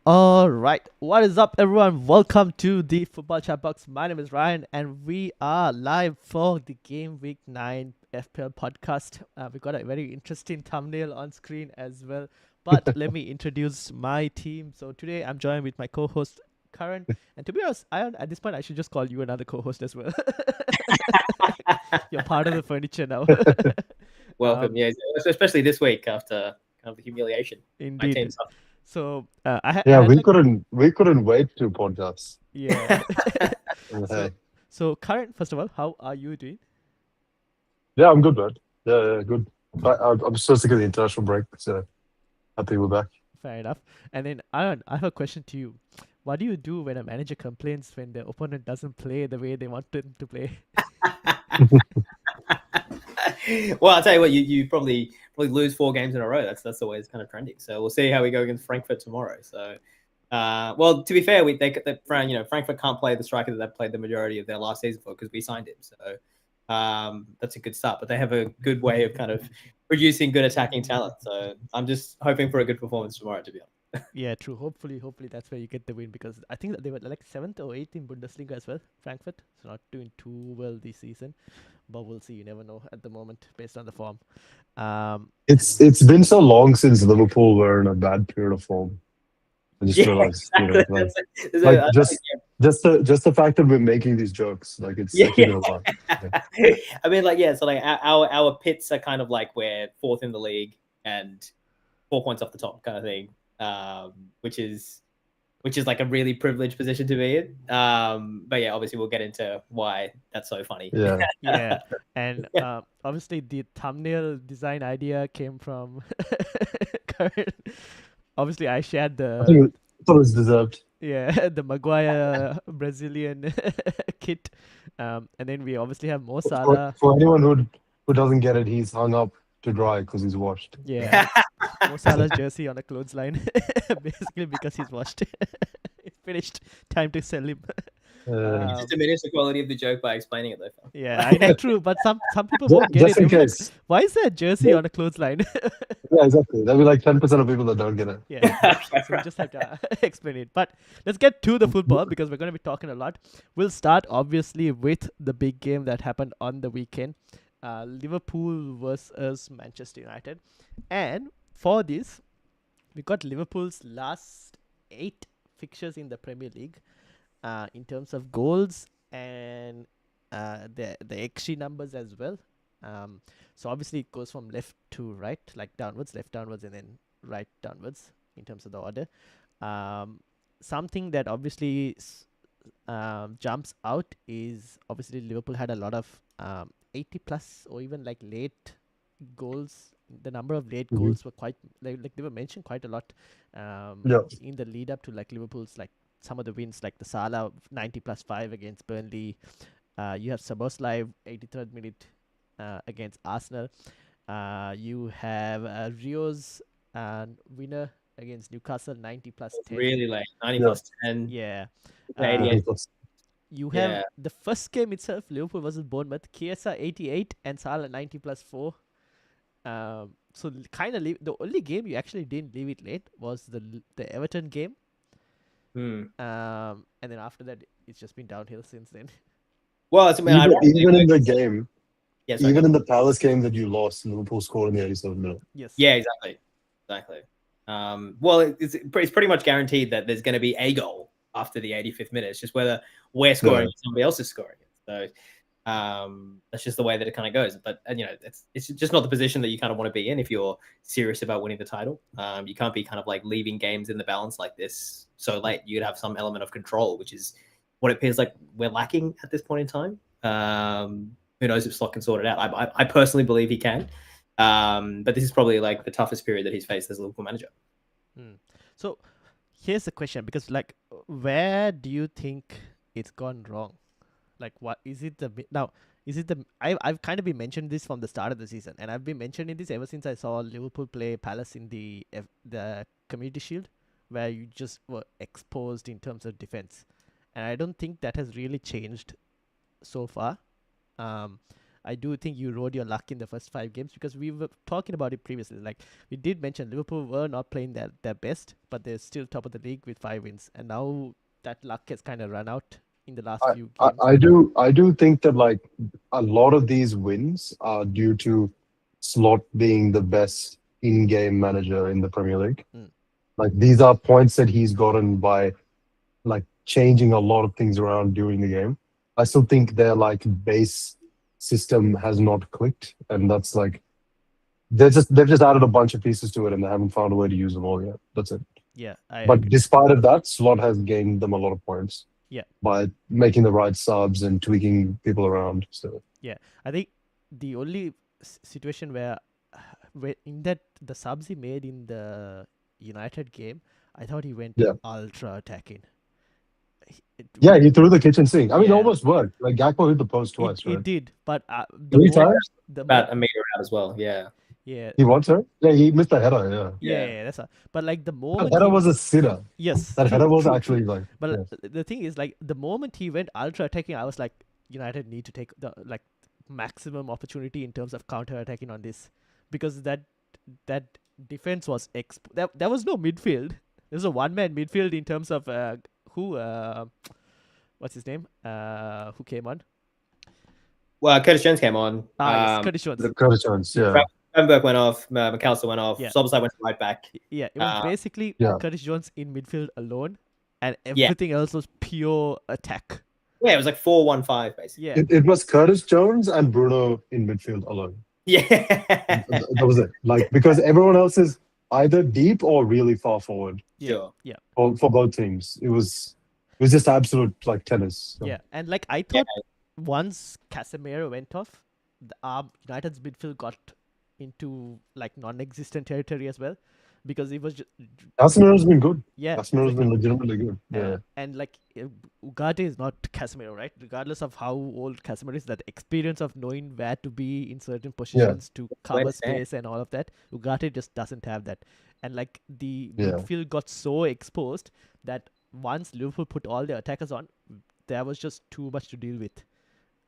All right, what is up, everyone? Welcome to the Football Chatbox. My name is Ryan, and we are live for the Game Week 9 FPL podcast. We got a very interesting thumbnail on screen as well. But let me introduce my team. So today I'm joined with my co-host Karan, and to be honest, Ayon, at this point I should just call you another co-host as well. You're part of the furniture now. Welcome, yeah, especially this week after kind of the humiliation. My Indeed. team's up. So I Yeah, had we like couldn't wait to podcast. yeah. Okay. So Karan, first of all, how are you doing? Yeah, I'm good, man. Yeah, good. I'm so sick of the international break, so happy we're back. Fair enough. And then Aaron, I have a question to you. What do you do when a manager complains when the opponent doesn't play the way they want them to play? Well, I'll tell you what, you probably lose 4 games in a row. That's always kind of trending. So we'll see how we go against Frankfurt tomorrow. So, well, to be fair, Frankfurt can't play the striker that they played the majority of their last season for because we signed him. So that's a good start. But they have a good way of kind of producing good attacking talent. So I'm just hoping for a good performance tomorrow, to be honest. Yeah, true. Hopefully that's where you get the win because I think that they were like 7th or 8th in Bundesliga as well, Frankfurt. So not doing too well this season, but we'll see. You never know at the moment based on the form. It's been so long since Liverpool were in a bad period of form. I just realized, exactly. just the fact that we're making these jokes, like it's Yeah, such a good one. Yeah. I mean, so our pits are kind of like we're 4th in the league and 4 points off the top kind of thing, which is like a really privileged position to be in. But yeah, obviously we'll get into why that's so funny. Yeah. Yeah, and obviously the thumbnail design idea came from Karan. Obviously, I shared I thought it was deserved. the Maguire Brazilian kit, and then we obviously have Mo Salah. For anyone who doesn't get it, he's hung up to dry because he's washed. Yeah, Mo Salah's jersey on a clothesline, basically because he's washed. It's finished. Time to sell him. You just diminish the quality of the joke by explaining it, though. Yeah, I know, true, but some people won't get Just it. in They'll be like, case. why is there a jersey on a clothesline? Yeah, exactly. There'll be like 10% of people that don't get it. Yeah, so we just have to explain it. But let's get to the football because we're going to be talking a lot. We'll start obviously with the big game that happened on the weekend, Liverpool versus Manchester United. And for this, we got Liverpool's last 8 fixtures in the Premier League in terms of goals and the XG numbers as well. So obviously it goes from left to right, like left downwards, and then right downwards in terms of the order. Something that obviously jumps out is obviously Liverpool had a lot of 80 plus or even like late goals. The number of late goals were quite like they were mentioned quite a lot in the lead up to like Liverpool's like some of the wins, like the Salah 90 plus 5 against Burnley. You have Szoboszlai 83rd minute against Arsenal. You have Rio's winner against Newcastle 90 plus 10. Really late, 90 plus 10. Yeah. 88. You have the first game itself, Liverpool versus Bournemouth, Chiesa 88 and Salah 90 plus 4. So kind of the only game you actually didn't leave it late was the Everton game. And then after that, it's just been downhill since then. Well, even in the game, yes, even in the Palace game that you lost, Liverpool scored in the 87th minute. Yes. Yeah, exactly. Well, it's pretty much guaranteed that there's going to be a goal after the 85th minute. It's just whether we're scoring or somebody else is scoring it. So that's just the way that it kind of goes. But it's just not the position that you kind of want to be in if you're serious about winning the title. You can't be kind of like leaving games in the balance like this so late. You'd have some element of control, which is what it appears like we're lacking at this point in time. Who knows if Slot can sort it out? I personally believe he can. But this is probably like the toughest period that he's faced as a Liverpool manager. So here's the question, because like, where do you think it's gone wrong? Like, what is it I've kind of been mentioning this from the start of the season, and I've been mentioning this ever since I saw Liverpool play Palace in the Community Shield, where you just were exposed in terms of defense, and I don't think that has really changed so far. I do think you rode your luck in the first 5 games because we were talking about it previously. Like we did mention, Liverpool were not playing their best, but they're still top of the league with 5 wins, and now that luck has kind of run out in the last few games. I do think that like a lot of these wins are due to Slot being the best in-game manager in the Premier League. Like these are points that he's gotten by like changing a lot of things around during the game. I still think their like base system has not clicked, and that's like they've just added a bunch of pieces to it, and they haven't found a way to use them all yet. That's it. Yeah, but despite of that, Slot has gained them a lot of points. Yeah, by making the right subs and tweaking people around. So yeah, I think the only situation where in that the subs he made in the United game, I thought he went ultra attacking. He threw the kitchen sink. I mean, it almost worked. Like Gakpo hit the post twice, right? It did, but 3 times? About a meter out as well. Yeah. Yeah. He wants her? Yeah, he missed the header. Yeah, that's but like the moment that header was a sitter. Yes. That header was actually like. But the thing is, like the moment he went ultra attacking, I was like, United need to take the like maximum opportunity in terms of counter attacking on this, because that defense was there was no midfield. There was a one-man midfield in terms of what's his name? Who came on? Well, Curtis Jones came on. Yes, Curtis Jones. Curtis Jones, yeah. Gravenberch went off. McAllister went off. Szoboszlai went right back. Yeah, it was basically Curtis Jones in midfield alone, and everything else was pure attack. Yeah, it was like 4-1-5 basically. Yeah, it was Curtis Jones and Bruno in midfield alone. Yeah, that was it. Like because everyone else is either deep or really far forward. Sure. Yeah. For both teams, it was just absolute like tennis. So. Yeah, and like I thought once Casemiro went off, United's midfield got into like non-existent territory as well, because it was just Casemiro's been good. Yeah, Casemiro's been legitimately good. Yeah, and like Ugarte is not Casemiro, right? Regardless of how old Casemiro is, that experience of knowing where to be in certain positions to cover space and all of that, Ugarte just doesn't have that. And like the midfield got so exposed that once Liverpool put all their attackers on, there was just too much to deal with.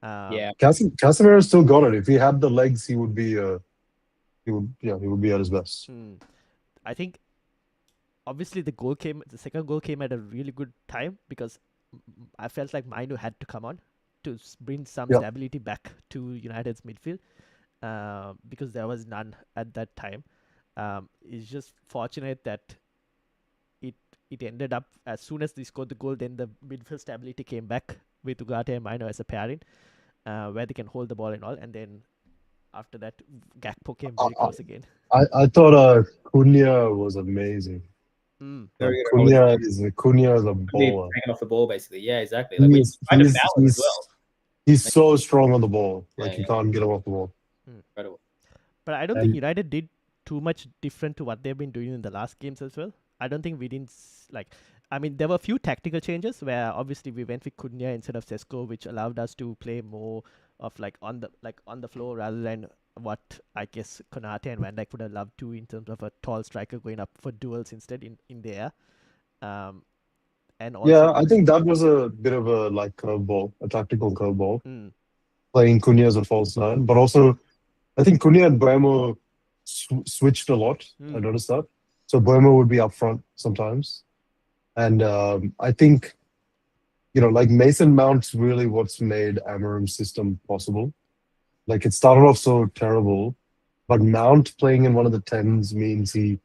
Casemiro still got it. If he had the legs, he would be he would be at his best. I think obviously the second goal came at a really good time, because I felt like Mainu had to come on to bring some stability back to United's midfield, because there was none at that time. It's just fortunate that it ended up as soon as they scored the goal, then the midfield stability came back with Ugarte and Mainu as a pairing, where they can hold the ball and all, and then after that Gakpo came very close again. I thought Cunha was amazing. Cunha is a baller. Taking off the ball, basically. Yeah, exactly. Like, he's so strong on the ball. Like you can't get him off the ball. Incredible. But I don't think United did too much different to what they've been doing in the last games as well. I don't think we didn't I mean, there were a few tactical changes where obviously we went with Cunha instead of Sesko, which allowed us to play more of like on the floor rather than what I guess Konate and Van Dijk would have loved to, in terms of a tall striker going up for duels instead in the air. And also, I think that was a bit of a like curveball, a tactical curveball, playing Cunha as a false nine. But also, I think Cunha and Buemo switched a lot. I noticed that. So Buemo would be up front sometimes. And I think, like Mason Mount's really what's made Amorim's system possible. Like it started off so terrible, but Mount playing in one of the 10s means he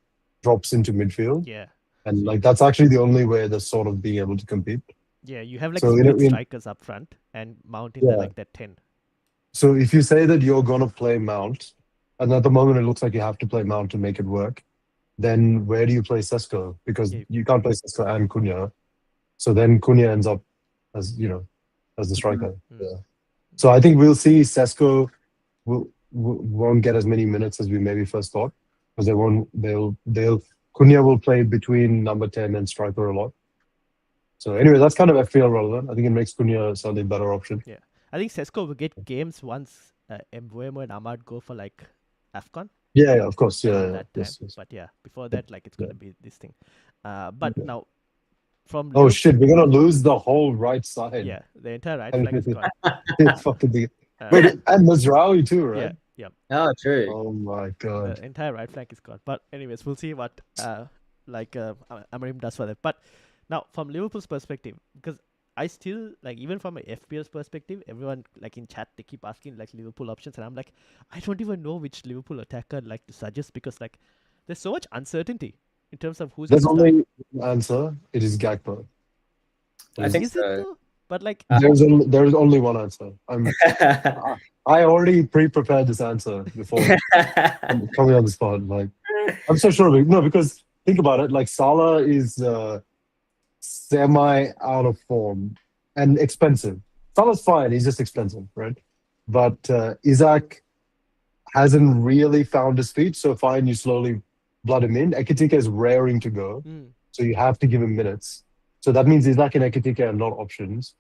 drops into midfield. Yeah. And like that's actually the only way they're sort of being able to compete. Yeah, you have like split strikers up front and Mount in like that 10. So if you say that you're going to play Mount, and at the moment it looks like you have to play Mount to make it work, then where do you play Sesko? Because you can't play Sesko and Cunha. So then Cunha ends up as the striker. Yeah. So I think we'll see Sesko won't get as many minutes as we maybe first thought, because Cunha will play between number 10 and striker a lot. So anyway, that's kind of FPL relevant. I think it makes Cunha a slightly better option. Yeah. I think Sesko will get games once Mbeumo and Ahmad go for like AFCON. Yeah, of course. Yeah. Yes. But before that, like it's going to be this thing. But now from... Oh shit, we're going to lose the whole right side. Yeah, the entire right flank is gone. Fucking Wait, and Mazraoui too, right? Yeah. Oh, true. Oh my god. The entire right flank is gone. But anyways, we'll see what Amorim does for them. But now from Liverpool's perspective, because I still like, even from a FPL's perspective, everyone like in chat they keep asking like Liverpool options, and I'm like, I don't even know which Liverpool attacker I'd like to suggest, because like there's so much uncertainty in terms of who's There's going to start. only one answer. It is Gakpo. I think Is it so. though? But like There's only one answer. I already pre-prepared this answer before I'm coming on the spot. Like, I'm so sure of it. No, because think about it. Like, Salah is semi out of form and expensive. Salah's fine. He's just expensive, right? But Isaac hasn't really found his feet. So fine, you slowly blood him in. Ekitike is raring to go, so you have to give him minutes. So that means Isaac and Ekitike are not options.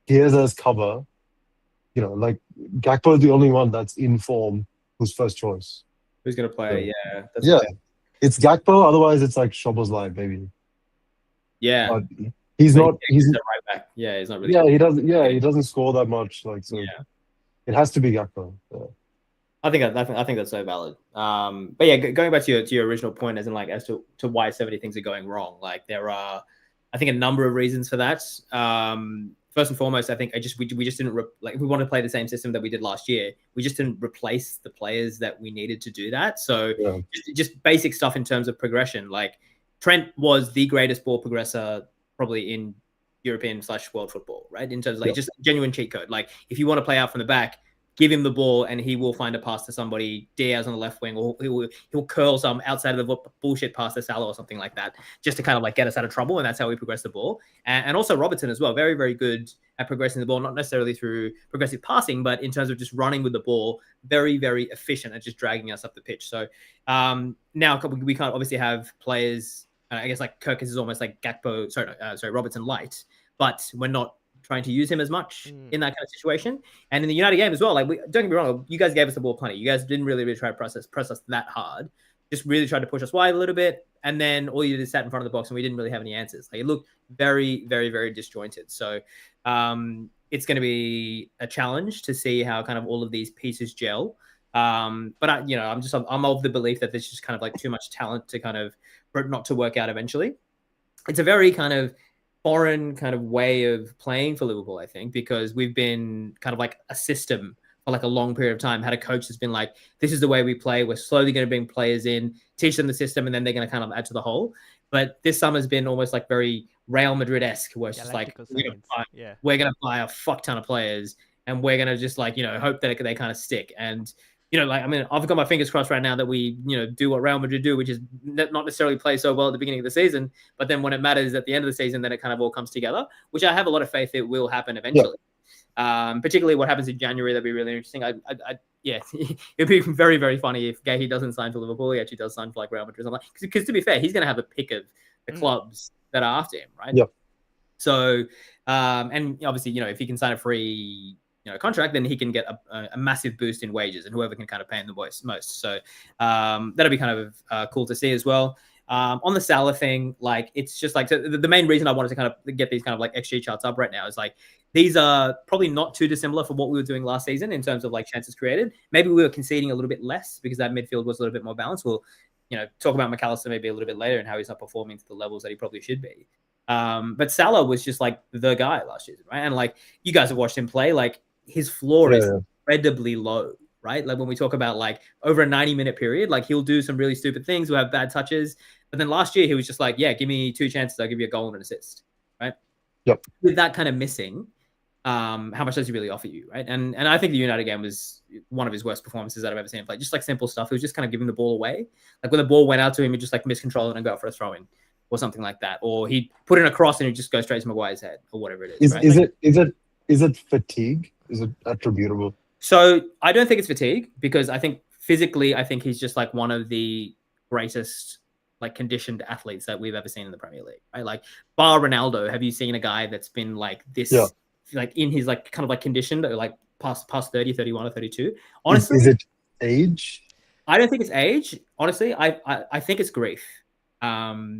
Here's as cover. You know, like Gakpo is the only one that's in form who's first choice. Who's going to play? So, That's yeah. It's Gakpo. Otherwise, it's like Szoboszlai, maybe. Yeah. But he's not. He's a right back. Yeah, he's not really. Yeah, he doesn't. Yeah, he doesn't score that much. Like, so it has to be Gakpo. Yeah. I think that's so valid. But yeah, going back to your original point, as in like as to why so many things are going wrong. Like there are, I think, a number of reasons for that. First and foremost, I think we just didn't if we want to play the same system that we did last year, we just didn't replace the players that we needed to do that. So just basic stuff in terms of progression. Like Trent was the greatest ball progressor probably in European/world football, right? In terms of like just genuine cheat code. Like if you want to play out from the back, give him the ball and he will find a pass to somebody, Diaz on the left wing, or he'll curl some outside of the bullshit pass to Salah or something like that, just to kind of like get us out of trouble. And that's how we progress the ball. And also Robertson as well, very, very good at progressing the ball, not necessarily through progressive passing, but in terms of just running with the ball, very, very efficient at just dragging us up the pitch. So now we can't obviously have players, I guess like Kirkus is almost like Robertson light, but we're not trying to use him as much in that kind of situation. And in the United game as well, like don't get me wrong, you guys gave us the ball plenty. You guys didn't really try to press us that hard. Just really tried to push us wide a little bit. And then all you did is sat in front of the box and we didn't really have any answers. Like it looked very, very, very disjointed. So it's going to be a challenge to see how kind of all of these pieces gel. But I'm of the belief that there's just kind of like too much talent to kind of, for it not to work out eventually. It's a very kind of foreign kind of way of playing for Liverpool, I think, because we've been kind of like a system for like a long period of time. Had a coach that's been like, this is the way we play. We're slowly going to bring players in, teach them the system, and then they're going to kind of add to the whole. But this summer's been almost like very Real Madrid-esque, where it's just like, we're going to buy a fuck ton of players and we're going to just like, hope that they kind of stick. And I've got my fingers crossed right now that we, do what Real Madrid do, which is not necessarily play so well at the beginning of the season, but then when it matters at the end of the season, then it kind of all comes together, which I have a lot of faith it will happen eventually. Particularly what happens in January, that'd be really interesting. It'd be very, very funny if Gahey doesn't sign for Liverpool. He actually does sign for like Real Madrid. Because to be fair, he's going to have a pick of the clubs that are after him, right? Yep. So, and obviously, if he can sign a free contract, then he can get a massive boost in wages, and whoever can kind of pay him the most. So that'll be kind of cool to see as well. On the Salah thing, like it's just like the main reason I wanted to kind of get these kind of like XG charts up right now is like these are probably not too dissimilar from what we were doing last season in terms of like chances created. Maybe we were conceding a little bit less because that midfield was a little bit more balanced. We'll talk about McAllister maybe a little bit later and how he's not performing to the levels that he probably should be. But Salah was just like the guy last season, right? And like you guys have watched him play, like his floor is incredibly low, right? Like when we talk about like over a 90-minute period, like he'll do some really stupid things, he'll have bad touches. But then last year he was just like, yeah, give me 2 chances, I'll give you a goal and an assist, right? Yep. With that kind of missing, how much does he really offer you, right? And I think the United game was one of his worst performances that I've ever seen him play. Just like simple stuff. He was just kind of giving the ball away. Like when the ball went out to him, he'd just like miscontrol it and go out for a throw in or something like that. Or he'd put in a cross and he'd just go straight to Maguire's head or whatever it is. Is it fatigue? Is it attributable? So I don't think it's fatigue because I think physically, I think he's just like one of the greatest like conditioned athletes that we've ever seen in the Premier League, right? Like bar Ronaldo, have you seen a guy that's been like this, like in his like kind of like conditioned or like past 30, 31 or 32? Honestly, is it age? I don't think it's age. Honestly, I think it's grief.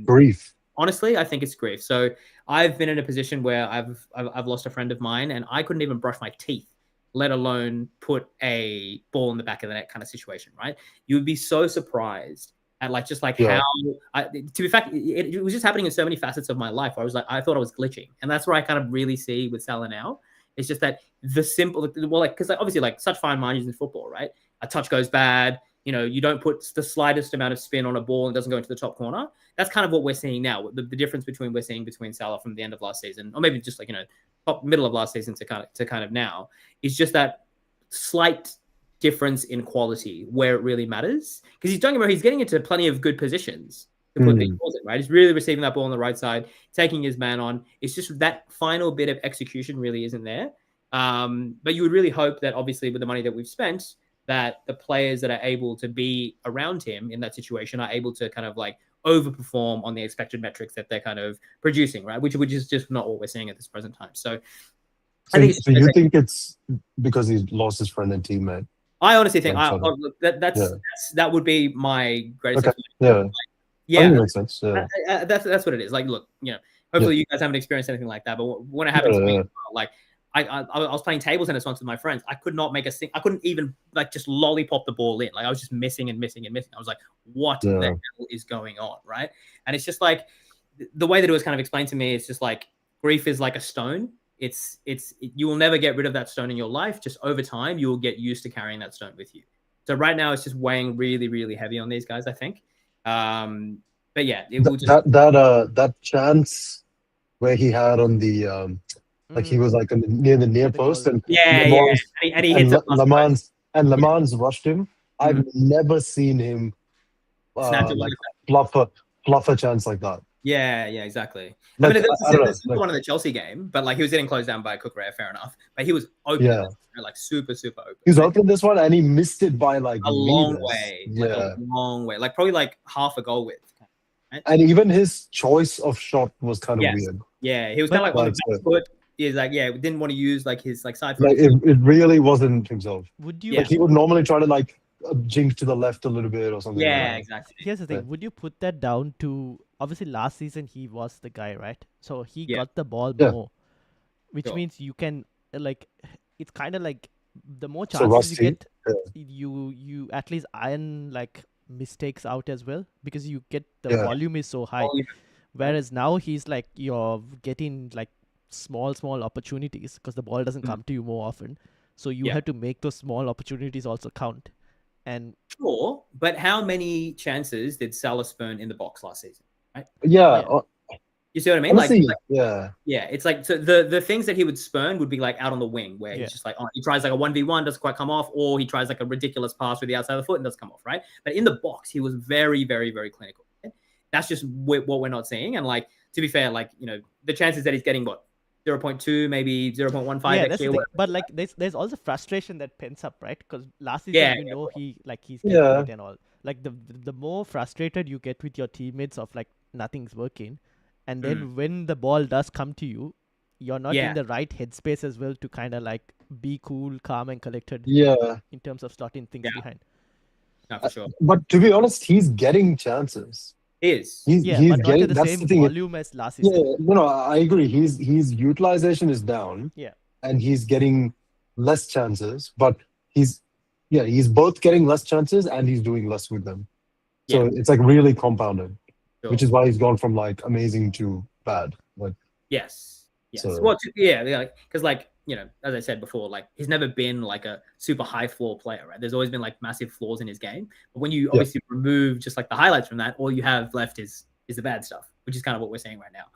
Grief. Honestly, I think it's grief. So I've been in a position where I've lost a friend of mine and I couldn't even brush my teeth let alone put a ball in the back of the net kind of situation, right? You would be so surprised at like just like how to be fact it was just happening in so many facets of my life where I was like, I thought I was glitching, and that's where I kind of really see with Salah now. It's just that the simple, well, like, because like, obviously like such fine margins in football, right? A touch goes bad, you know, you don't put the slightest amount of spin on a ball and it doesn't go into the top corner. That's kind of what we're seeing now. The difference between Salah from the end of last season, or maybe just like, you know, top middle of last season to kind of now, is just that slight difference in quality where it really matters. Because he's getting into plenty of good positions to put big balls in, right? He's really receiving that ball on the right side, taking his man on. It's just that final bit of execution really isn't there. But you would really hope that obviously with the money that we've spent, that the players that are able to be around him in that situation are able to kind of like overperform on the expected metrics that they're kind of producing, right? Which is just not what we're seeing at this present time. So you think it's because he's lost his friend and teammate? I honestly think that would be my greatest. Okay. Yeah, that makes sense. Yeah. That's what it is. Like, look, you know, hopefully you guys haven't experienced anything like that, but when it happened to me, like I was playing table tennis once with my friends. I could not make I couldn't even like just lollipop the ball in. Like I was just missing. I was like, what the hell is going on, right? And it's just like the way that it was kind of explained to me. It's just like grief is like a stone. You will never get rid of that stone in your life. Just over time, you will get used to carrying that stone with you. So right now, it's just weighing really, really heavy on these guys, I think. But yeah, it will just that chance where he had on the like he was like near the near post and he hits Le Mans rushed him. I've never seen him like bluff a chance like that. Yeah, exactly. Like, I mean, there's one in the Chelsea game, but like he was getting closed down by Cucurella, fair enough. But he was open, like super open. He was open this one, and he missed it by like a long way. Like probably like half a goal width. Right? And even his choice of shot was kind of weird. Yeah, he was kind of like on the back foot. He's like, didn't want to use like his like side foot. Like it really wasn't himself. Would you? Like he would normally try to like jink to the left a little bit or something. Yeah, like exactly. Here's the thing. Would you put that down to obviously last season he was the guy, right? So he got the ball more, which means you can like it's kind of like the more chances you get, you at least iron like mistakes out as well because you get the volume is so high. Whereas now he's like you're getting like small opportunities because the ball doesn't come to you more often, so you have to make those small opportunities also count. And sure, but how many chances did Salah spurn in the box last season? Right? You see what I mean? Honestly, it's like so the things that he would spurn would be like out on the wing where he's just like he tries like a 1v1 doesn't quite come off, or he tries like a ridiculous pass with the outside of the foot and doesn't come off, right? But in the box he was very clinical. Right? That's just what we're not seeing. And like to be fair, like you know the chances that he's getting 0.2, maybe 0.15 next year. But like there's also frustration that pens up, right? Because last season he's getting it and all. Like the more frustrated you get with your teammates of like nothing's working, and then when the ball does come to you, you're not in the right headspace as well to kind of like be cool, calm, and collected. Yeah. In terms of slotting things behind. No, for sure. But to be honest, he's getting chances. He's getting not the same volume as last season. Yeah, no, I agree. His utilization is down. Yeah. And he's getting less chances, but he's both getting less chances and he's doing less with them. So it's like really compounded, which is why he's gone from like amazing to bad. Like yes. Well, because like you know, as I said before, like he's never been like a super high floor player, right? There's always been like massive flaws in his game. But when you obviously remove just like the highlights from that, all you have left is the bad stuff, which is kind of what we're seeing right now.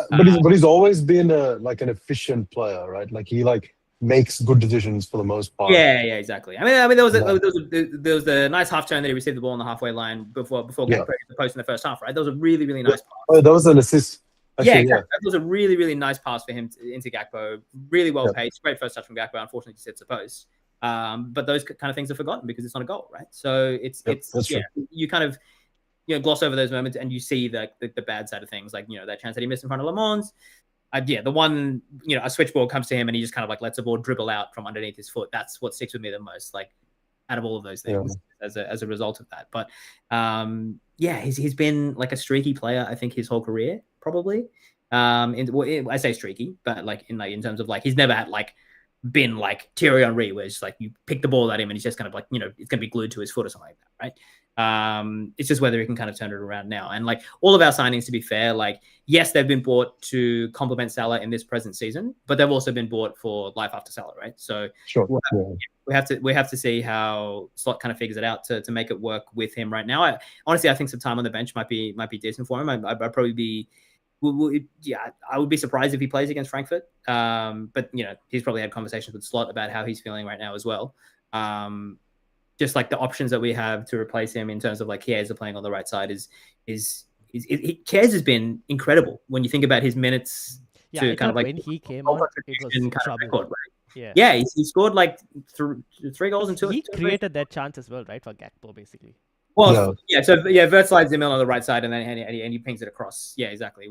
But he's always been like an efficient player, right? Like he like makes good decisions for the most part. Yeah, exactly. I mean, there was the nice half turn that he received the ball on the halfway line before getting the post in the first half, right? That was a really nice pass. Oh, that was an assist. Actually, exactly. That was a really nice pass for him into Gakpo. Really well paced. Great first touch from Gakpo. Unfortunately, just hits the post. But those kind of things are forgotten because it's not a goal, right? So it's you kind of gloss over those moments and you see the bad side of things, like that chance that he missed in front of Le Mans. The one a switchboard comes to him and he just kind of like lets the ball dribble out from underneath his foot. That's what sticks with me the most. Like out of all of those things as a result of that. But he's been like a streaky player, I think, his whole career, probably. I say streaky, but like in terms of like he's never had like been like Thierry Henry, where it's like you pick the ball at him and he's just kind of like, it's going to be glued to his foot or something like that, right? It's just whether he can kind of turn it around now. And like all of our signings, to be fair, like, yes, they've been bought to complement Salah in this present season, but they've also been bought for life after Salah, right? So sure. we have to see how Slot kind of figures it out to make it work with him right now. Honestly, I think some time on the bench might be decent for him. I'd probably be, I would be surprised if he plays against Frankfurt. But he's probably had conversations with Slot about how he's feeling right now as well. Just like the options that we have to replace him in terms of like Chiesa playing on the right side Chiesa has been incredible when you think about his minutes. Yeah, I thought when he came on, it was trouble. Record, right? Yeah, he scored like 3 goals and 2. He created that chance as well, right, for Gakpo, basically. Well, Vert slides him in on the right side, and then and he pings it across. Yeah, exactly.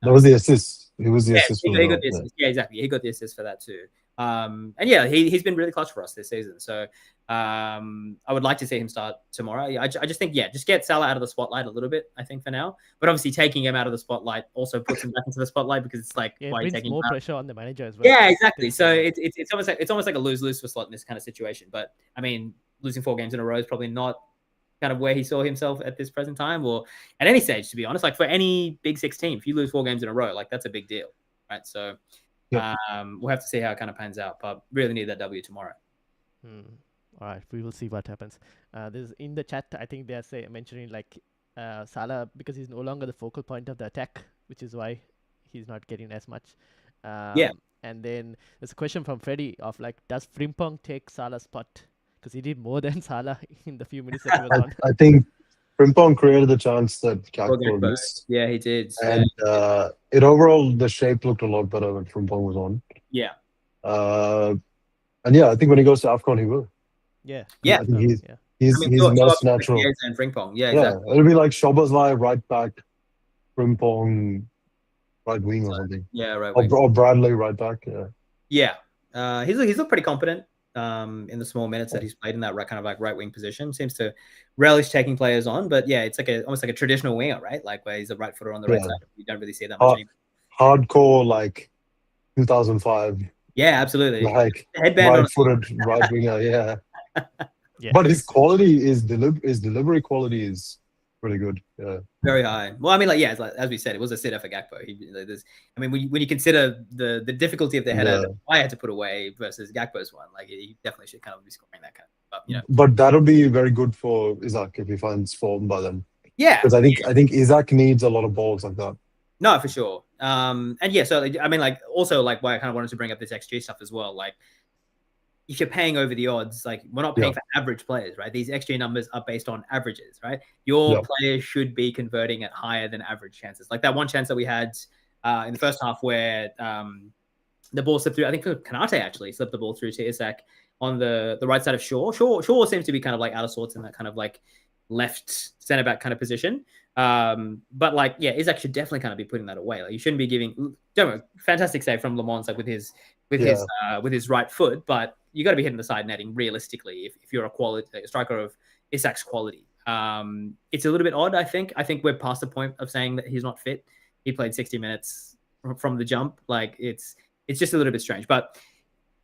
That was the assist. He was the assist. He got the assist. Yeah, exactly. He got the assist for that too. And yeah, he's been really clutch for us this season. So I would like to see him start tomorrow. I just think, just get Salah out of the spotlight a little bit, I think, for now. But obviously taking him out of the spotlight also puts him back into the spotlight, because it's like, why are you taking more him out? pressure on the manager as well. Yeah, exactly. So it's almost like a lose-lose for Slot in this kind of situation. But I mean, losing 4 games in a row is probably not kind of where he saw himself at this present time, or at any stage, to be honest. Like for any Big Six team, if you lose 4 games in a row, like that's a big deal, right? So we'll have to see how it kind of pans out, but really need that W tomorrow. All right, we will see what happens. There's in the chat, I think they're mentioning like Salah, because he's no longer the focal point of the attack, which is why he's not getting as much. And then there's a question from Freddie of like, does Frimpong take Salah's spot? Because he did more than Salah in the few minutes that he was on. I think Frimpong created the chance that Gakpo missed. Yeah, he did. And overall, the shape looked a lot better when Frimpong was on. Yeah. And I think when he goes to AFCON, he will. Yeah. I think he's most natural. And Frimpong. Yeah, exactly. It'll be like Szoboszlai right back, Frimpong right wing or something. Yeah, right wing. Or Bradley right back. Yeah. He's looked pretty competent. In the small minutes that he's played in that kind of like right wing position, seems to relish taking players on. But yeah, it's like almost like a traditional winger, right? Like where he's a right footer on the right side. You don't really see that much anymore. Hardcore, like 2005. Yeah, absolutely. Like headband right-footed right winger. Yeah. But his quality his delivery quality is pretty good. Yeah. Very high. Well, I mean, as we said, it was a sitter for Gakpo. When you consider the difficulty of the header that I had to put away versus Gakpo's one, like he definitely should kind of be scoring that kind of stuff. But that'll be very good for Isaac if he finds form by then. Yeah. Because I think Isaac needs a lot of balls like that. No, for sure. So I mean, like also like why I kind of wanted to bring up this XG stuff as well. Like, if you're paying over the odds, like we're not paying for average players, right? These XG numbers are based on averages, right? Your players should be converting at higher than average chances. Like that one chance that we had in the first half where the ball slipped through. I think Kanate actually slipped the ball through to Isak on the right side of Shaw. Shaw seems to be kind of like out of sorts in that kind of like left centre back kind of position. But like, Isak should definitely kind of be putting that away. Like you shouldn't be giving. Fantastic save from Le Mans, like with his right foot, but you got to be hitting the side netting realistically if you're a striker of Isak's quality. It's a little bit odd, I think. I think we're past the point of saying that he's not fit. He played 60 minutes from the jump. Like it's just a little bit strange. But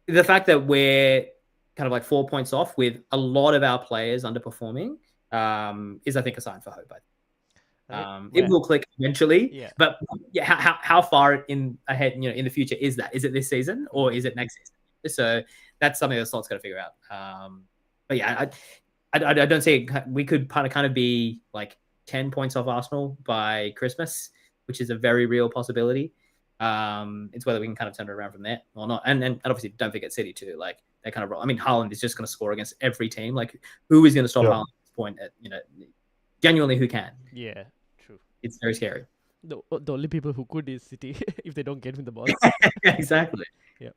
the fact that we're kind of like 4 points off with a lot of our players underperforming is, I think, a sign for hope. It will click eventually, but how far ahead in the future is that? Is it this season or is it next season? So that's something that Slot's got to figure out. But yeah, I don't see we could kind of be like 10 points off Arsenal by Christmas, which is a very real possibility. It's whether we can kind of turn it around from there or not. And obviously don't forget City too. Like they kind of roll. I mean, Haaland is just going to score against every team. Like who is going to stop Haaland at this point? Genuinely, who can? Yeah, true. It's very scary. The only people who could is City if they don't get him the ball. Exactly. Yeah.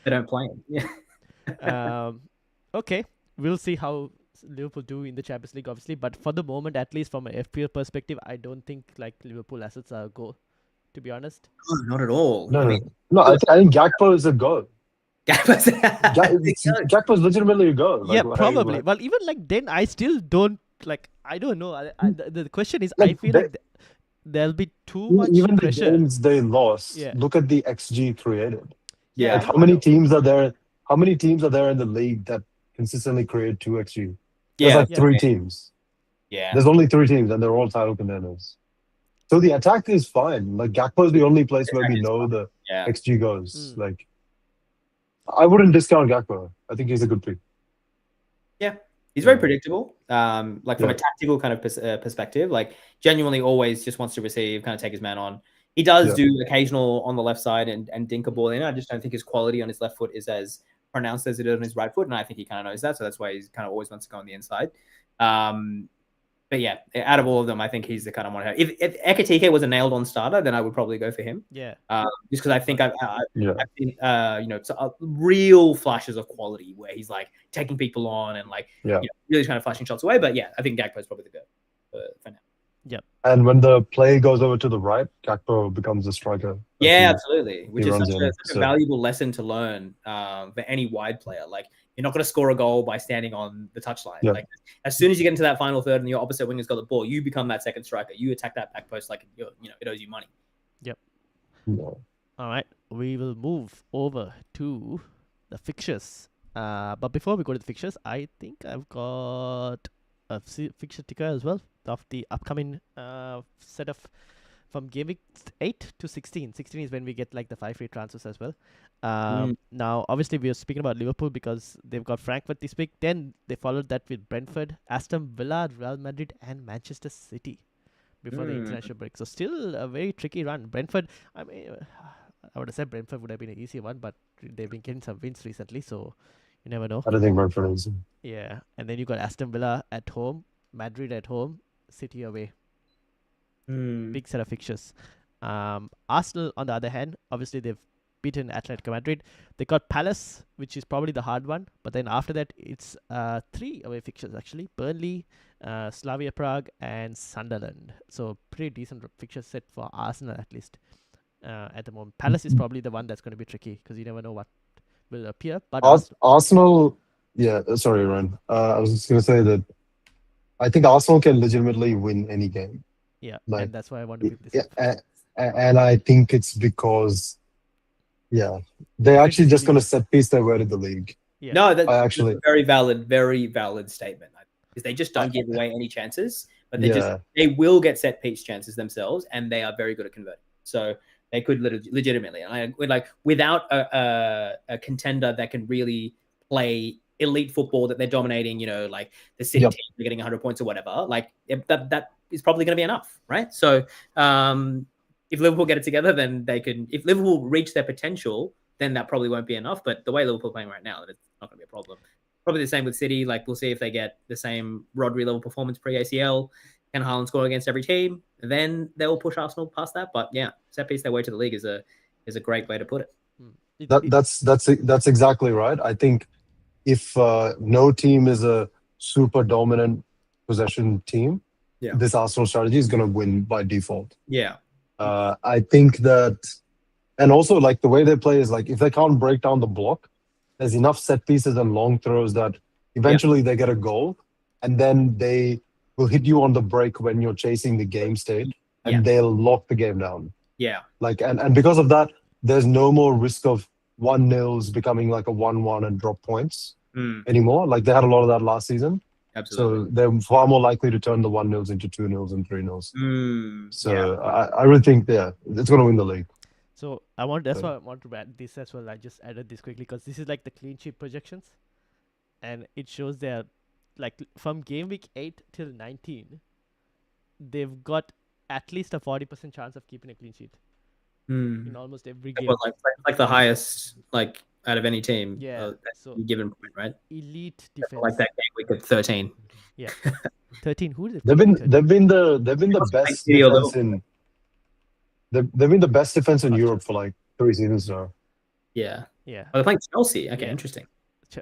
They don't play him. Yeah. Okay. We'll see how Liverpool do in the Champions League, obviously. But for the moment, at least from an FPL perspective, I don't think like Liverpool assets are a goal, to be honest. Oh, not at all. No, I think Gakpo is a goal. Gakpo's legitimately a goal. Yeah, probably. Well, even like then, I still don't like. I don't know. The question is, I feel like there'll be too much even pressure. The games they lost. Yeah. Look at the XG created. Yeah. Like how many teams are there? how many teams are there in the league that consistently create 2xG? Yeah, There's like Yeah. 3 teams. yeah. There's only 3 teams, and they're all title contenders. So the attack is fine. Like Gakpo is the only place where we know the Yeah. XG goes. Like, I wouldn't discount Gakpo. I think he's a good pick. He's very predictable. Like from Yeah. a tactical kind of perspective, like genuinely always just wants to receive, kind of take his man on. He does do occasional on the left side and dink a ball in. I just don't think his quality on his left foot is as pronounced as it is on his right foot, and I think he kind of knows that, so that's why he's kind of always wants to go on the inside. But yeah, out of all of them, I think he's the kind of one. If Ekitike was a nailed-on starter, then I would probably go for him. Yeah. Just because I think I've seen real flashes of quality where he's like taking people on and like really kind of flashing shots away. But yeah, I think Gakpo is probably the go for now. Yep. And when the play goes over to the right, Gakpo becomes a striker. Yeah, absolutely. Which is such in, a valuable lesson to learn for any wide player. Like, you're not going to score a goal by standing on the touchline. Yeah. Like, as soon as you get into that final third and your opposite winger's got the ball, you become that second striker. You attack that back post like it owes you money. Yep. Yeah. All right, we will move over to the fixtures. But before we go to the fixtures, I think I've got a fixture ticker as well of the upcoming set of from game week 8 to 16. 16 is when we get like the 5 free transfers as well. Now, obviously, we are speaking about Liverpool because they've got Frankfurt this week. Then they followed that with Brentford, Aston Villa, Real Madrid, and Manchester City before the international break. So still a very tricky run. Brentford, I mean, I would have said Brentford would have been an easy one, but they've been getting some wins recently, so you never know. I don't think Brentford is. Yeah, and then you got Aston Villa at home, Madrid at home, City away. Big set of fixtures. Arsenal, on the other hand, obviously they've beaten Atletico Madrid. They got Palace, which is probably the hard one, but then after that it's 3 away fixtures actually: Burnley, Slavia Prague, and Sunderland. So pretty decent fixture set for Arsenal at least at the moment. Palace is probably the one that's going to be tricky because you never know what will appear. But Arsenal, sorry, Ryan. I was just going to say that I think Arsenal can legitimately win any game. Yeah, like, and that's why I want to pick this up. And I think it's because, they're actually just going to set piece their way to the league. Yeah. No, that's a very valid statement. Because they just don't give away any chances, but they will get set piece chances themselves, and they are very good at converting. So they could legitimately, and without a contender that can really play elite football that they're dominating, like the City team, they're getting 100 points or whatever, like that is probably going to be enough, right? So if Liverpool get it together, then they can. If Liverpool reach their potential, then that probably won't be enough. But the way Liverpool are playing right now, it's not going to be a problem. Probably the same with City. Like, we'll see if they get the same Rodri level performance pre-ACL. Can Haaland score against every team? Then they will push Arsenal past that. But yeah, set piece their way to the league is a great way to put it. That's exactly right. I think if no team is a super dominant possession team, this Arsenal strategy is going to win by default. Yeah. I think that, and also like the way they play is like if they can't break down the block, there's enough set pieces and long throws that eventually they get a goal, and then they will hit you on the break when you're chasing the game state, and they'll lock the game down. Yeah. Like and because of that, there's no more risk of 1-0s becoming like a 1-1 and drop points anymore. Like they had a lot of that last season. Absolutely. So they're far more likely to turn the 1-0s into 2-0s and 3-0s. So I really think it's going to win the league. So that's why I want to add this as well. I just added this quickly because this is like the clean sheet projections, and it shows they're like from game week 8 till 19, they've got at least a 40% chance of keeping a clean sheet in almost every game. Like the highest out of any team. Yeah. So given point, right? Elite defense. Like that game week at 13. Yeah. 13. Who did they've been the best defense in. They've been the best defense in Europe for like 3 seasons now. Yeah. Yeah. Oh, they're playing Chelsea. Okay, interesting.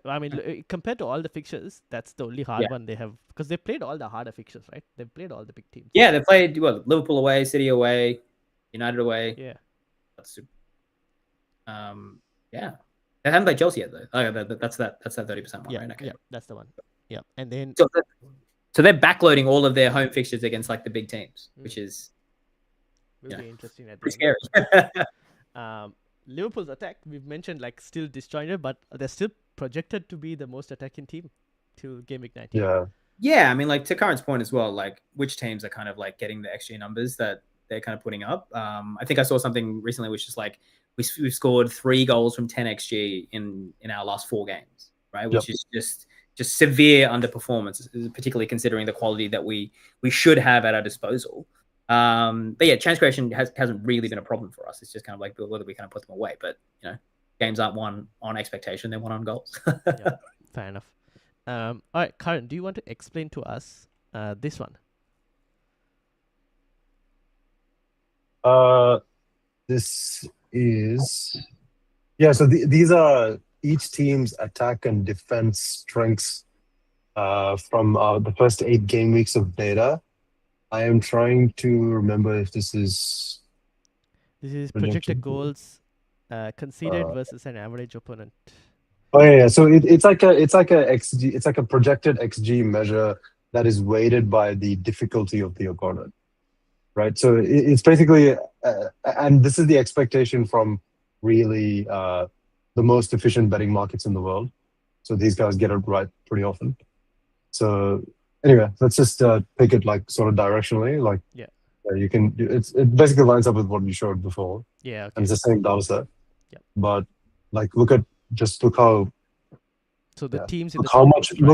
I mean, compared to all the fixtures, that's the only hard one they have, because they played all the harder fixtures, right? They've played all the big teams. Yeah, they played Liverpool away, City away, United away. Yeah. That's they haven't played Chelsea yet though. Oh, that's that 30% one, right? Okay. Yeah, that's the one. Yeah, and then so they're backloading all of their home fixtures against like the big teams, which is will be interesting. At pretty scary. Liverpool's attack, we've mentioned like still disjointed, but they're still projected to be the most attacking team till game week 19. Yeah. Yeah, I mean, like to Karan's point as well, like which teams are kind of like getting the XG numbers that they're kind of putting up. I think I saw something recently which is like we've scored 3 goals from 10 XG in our last 4 games, right? Which is just severe underperformance, particularly considering the quality that we should have at our disposal. But yeah, chance creation hasn't really been a problem for us. It's just kind of like whether we kind of put them away. But you know, games aren't won on expectation; they're won on goals. Yeah, fair enough. All right, Karan, do you want to explain to us this one? This is so these are each team's attack and defense strengths from the first 8 game weeks of data. I am trying to remember if this is projected goals conceded versus an average opponent. Oh yeah. So it's like a XG. It's like a projected XG measure that is weighted by the difficulty of the opponent, right? So it's basically, and this is the expectation from really the most efficient betting markets in the world. So these guys get it right pretty often. So anyway, let's just pick it like sort of directionally. Like you can. It basically lines up with what you showed before. Yeah. Okay. And it's the same data. Yeah. But like look how. So the teams in look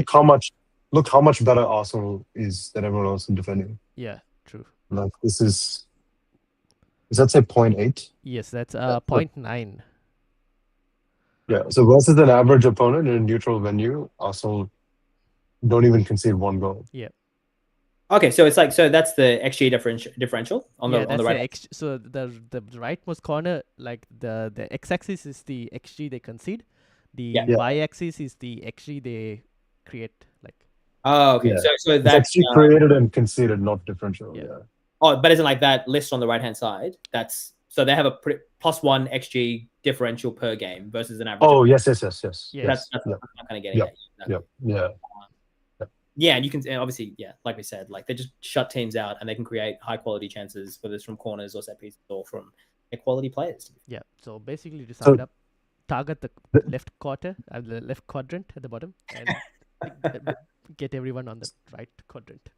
how much better Arsenal is than everyone else in defending. Yeah, true. Like this is that say 0.8? Yes, that's 0.9. Yeah. So versus an average opponent in a neutral venue, Arsenal don't even concede 1 goal. Yeah. Okay, so it's like that's the XG differential on the right. So the rightmost corner, like the x-axis is the XG they concede. The y-axis is the XG they create. Like. Oh, okay. Yeah. So that's XG created and conceded, not differential. Yeah. Oh, but isn't like that list on the right hand side? So they have a +1 XG differential per game versus an average. Oh yes. Yes. That's what I'm kind of getting at. Exactly. Yeah, and you can obviously, like we said, like they just shut teams out and they can create high quality chances, whether it's from corners or set pieces or from quality players. Yeah. So basically, to sum it up, target the left quarter, the left quadrant at the bottom, and get everyone on the right quadrant.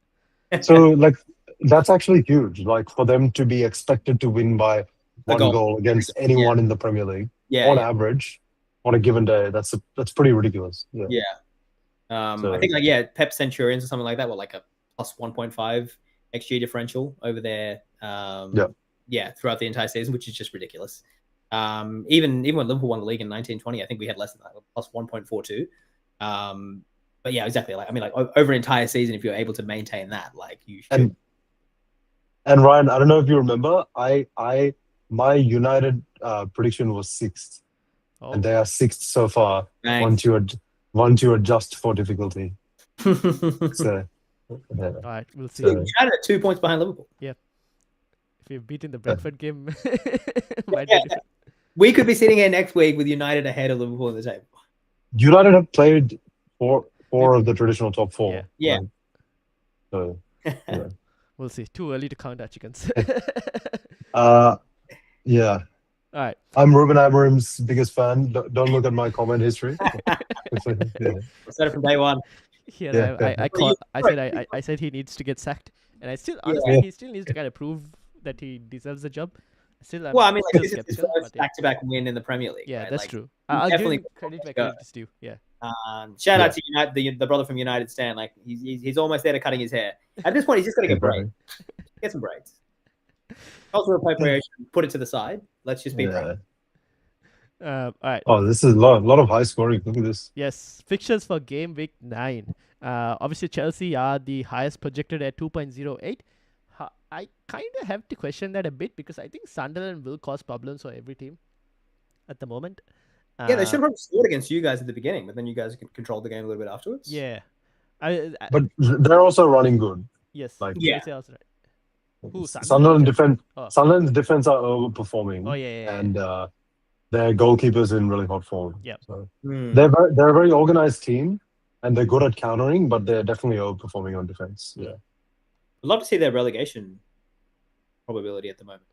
So like that's actually huge. Like for them to be expected to win by 1 goal against anyone in the Premier League on average on a given day, that's pretty ridiculous. Yeah. I think Pep Centurions or something like that were like a +1.5 XG differential over there. Throughout the entire season, which is just ridiculous. Even when Liverpool won the league in 1920, I think we had less than that, +1.42. But yeah, exactly. Like I mean, like over an entire season, if you're able to maintain that, like you should. And Ryan, I don't know if you remember, my United prediction was 6th, and they are 6th so far. Once you adjust for difficulty. So, all right, we'll see. United are 2 points behind Liverpool. Yeah. If you've beaten the Brentford game, we could be sitting here next week with United ahead of Liverpool in the table. United have played four of the traditional top 4. Yeah. So, we'll see. Too early to count our chickens. Yeah. All right. I'm Ruben Amorim's biggest fan. Don't look at my comment history. I said it from day one. I said he needs to get sacked, and he still needs to kind of prove that he deserves the job. This is his first back-to-back win in the Premier League. Yeah, right? that's true. I'll definitely give credit where credit is due. Yeah. Shout out to United, the brother from United, Stan. Like he's almost there to cutting his hair. At this point, he's just got to get braids. Get some braids. Cultural appropriation. Put it to the side. Let's just be proud. All right. Oh, this is a lot of high scoring. Look at this. Yes, fixtures for game week 9. Obviously, Chelsea are the highest projected at 2.08. I kind of have to question that a bit because I think Sunderland will cause problems for every team at the moment. They should have probably scored against you guys at the beginning, but then you guys controlled the game a little bit afterwards. Yeah. But they're also running good. Yes. Chelsea also right. Sunderland's defense are overperforming. Oh yeah. And their goalkeeper's in really hot form. Yeah. So they're a very organized team, and they're good at countering, but they're definitely overperforming on defense. Yeah. I'd love to see their relegation probability at the moment.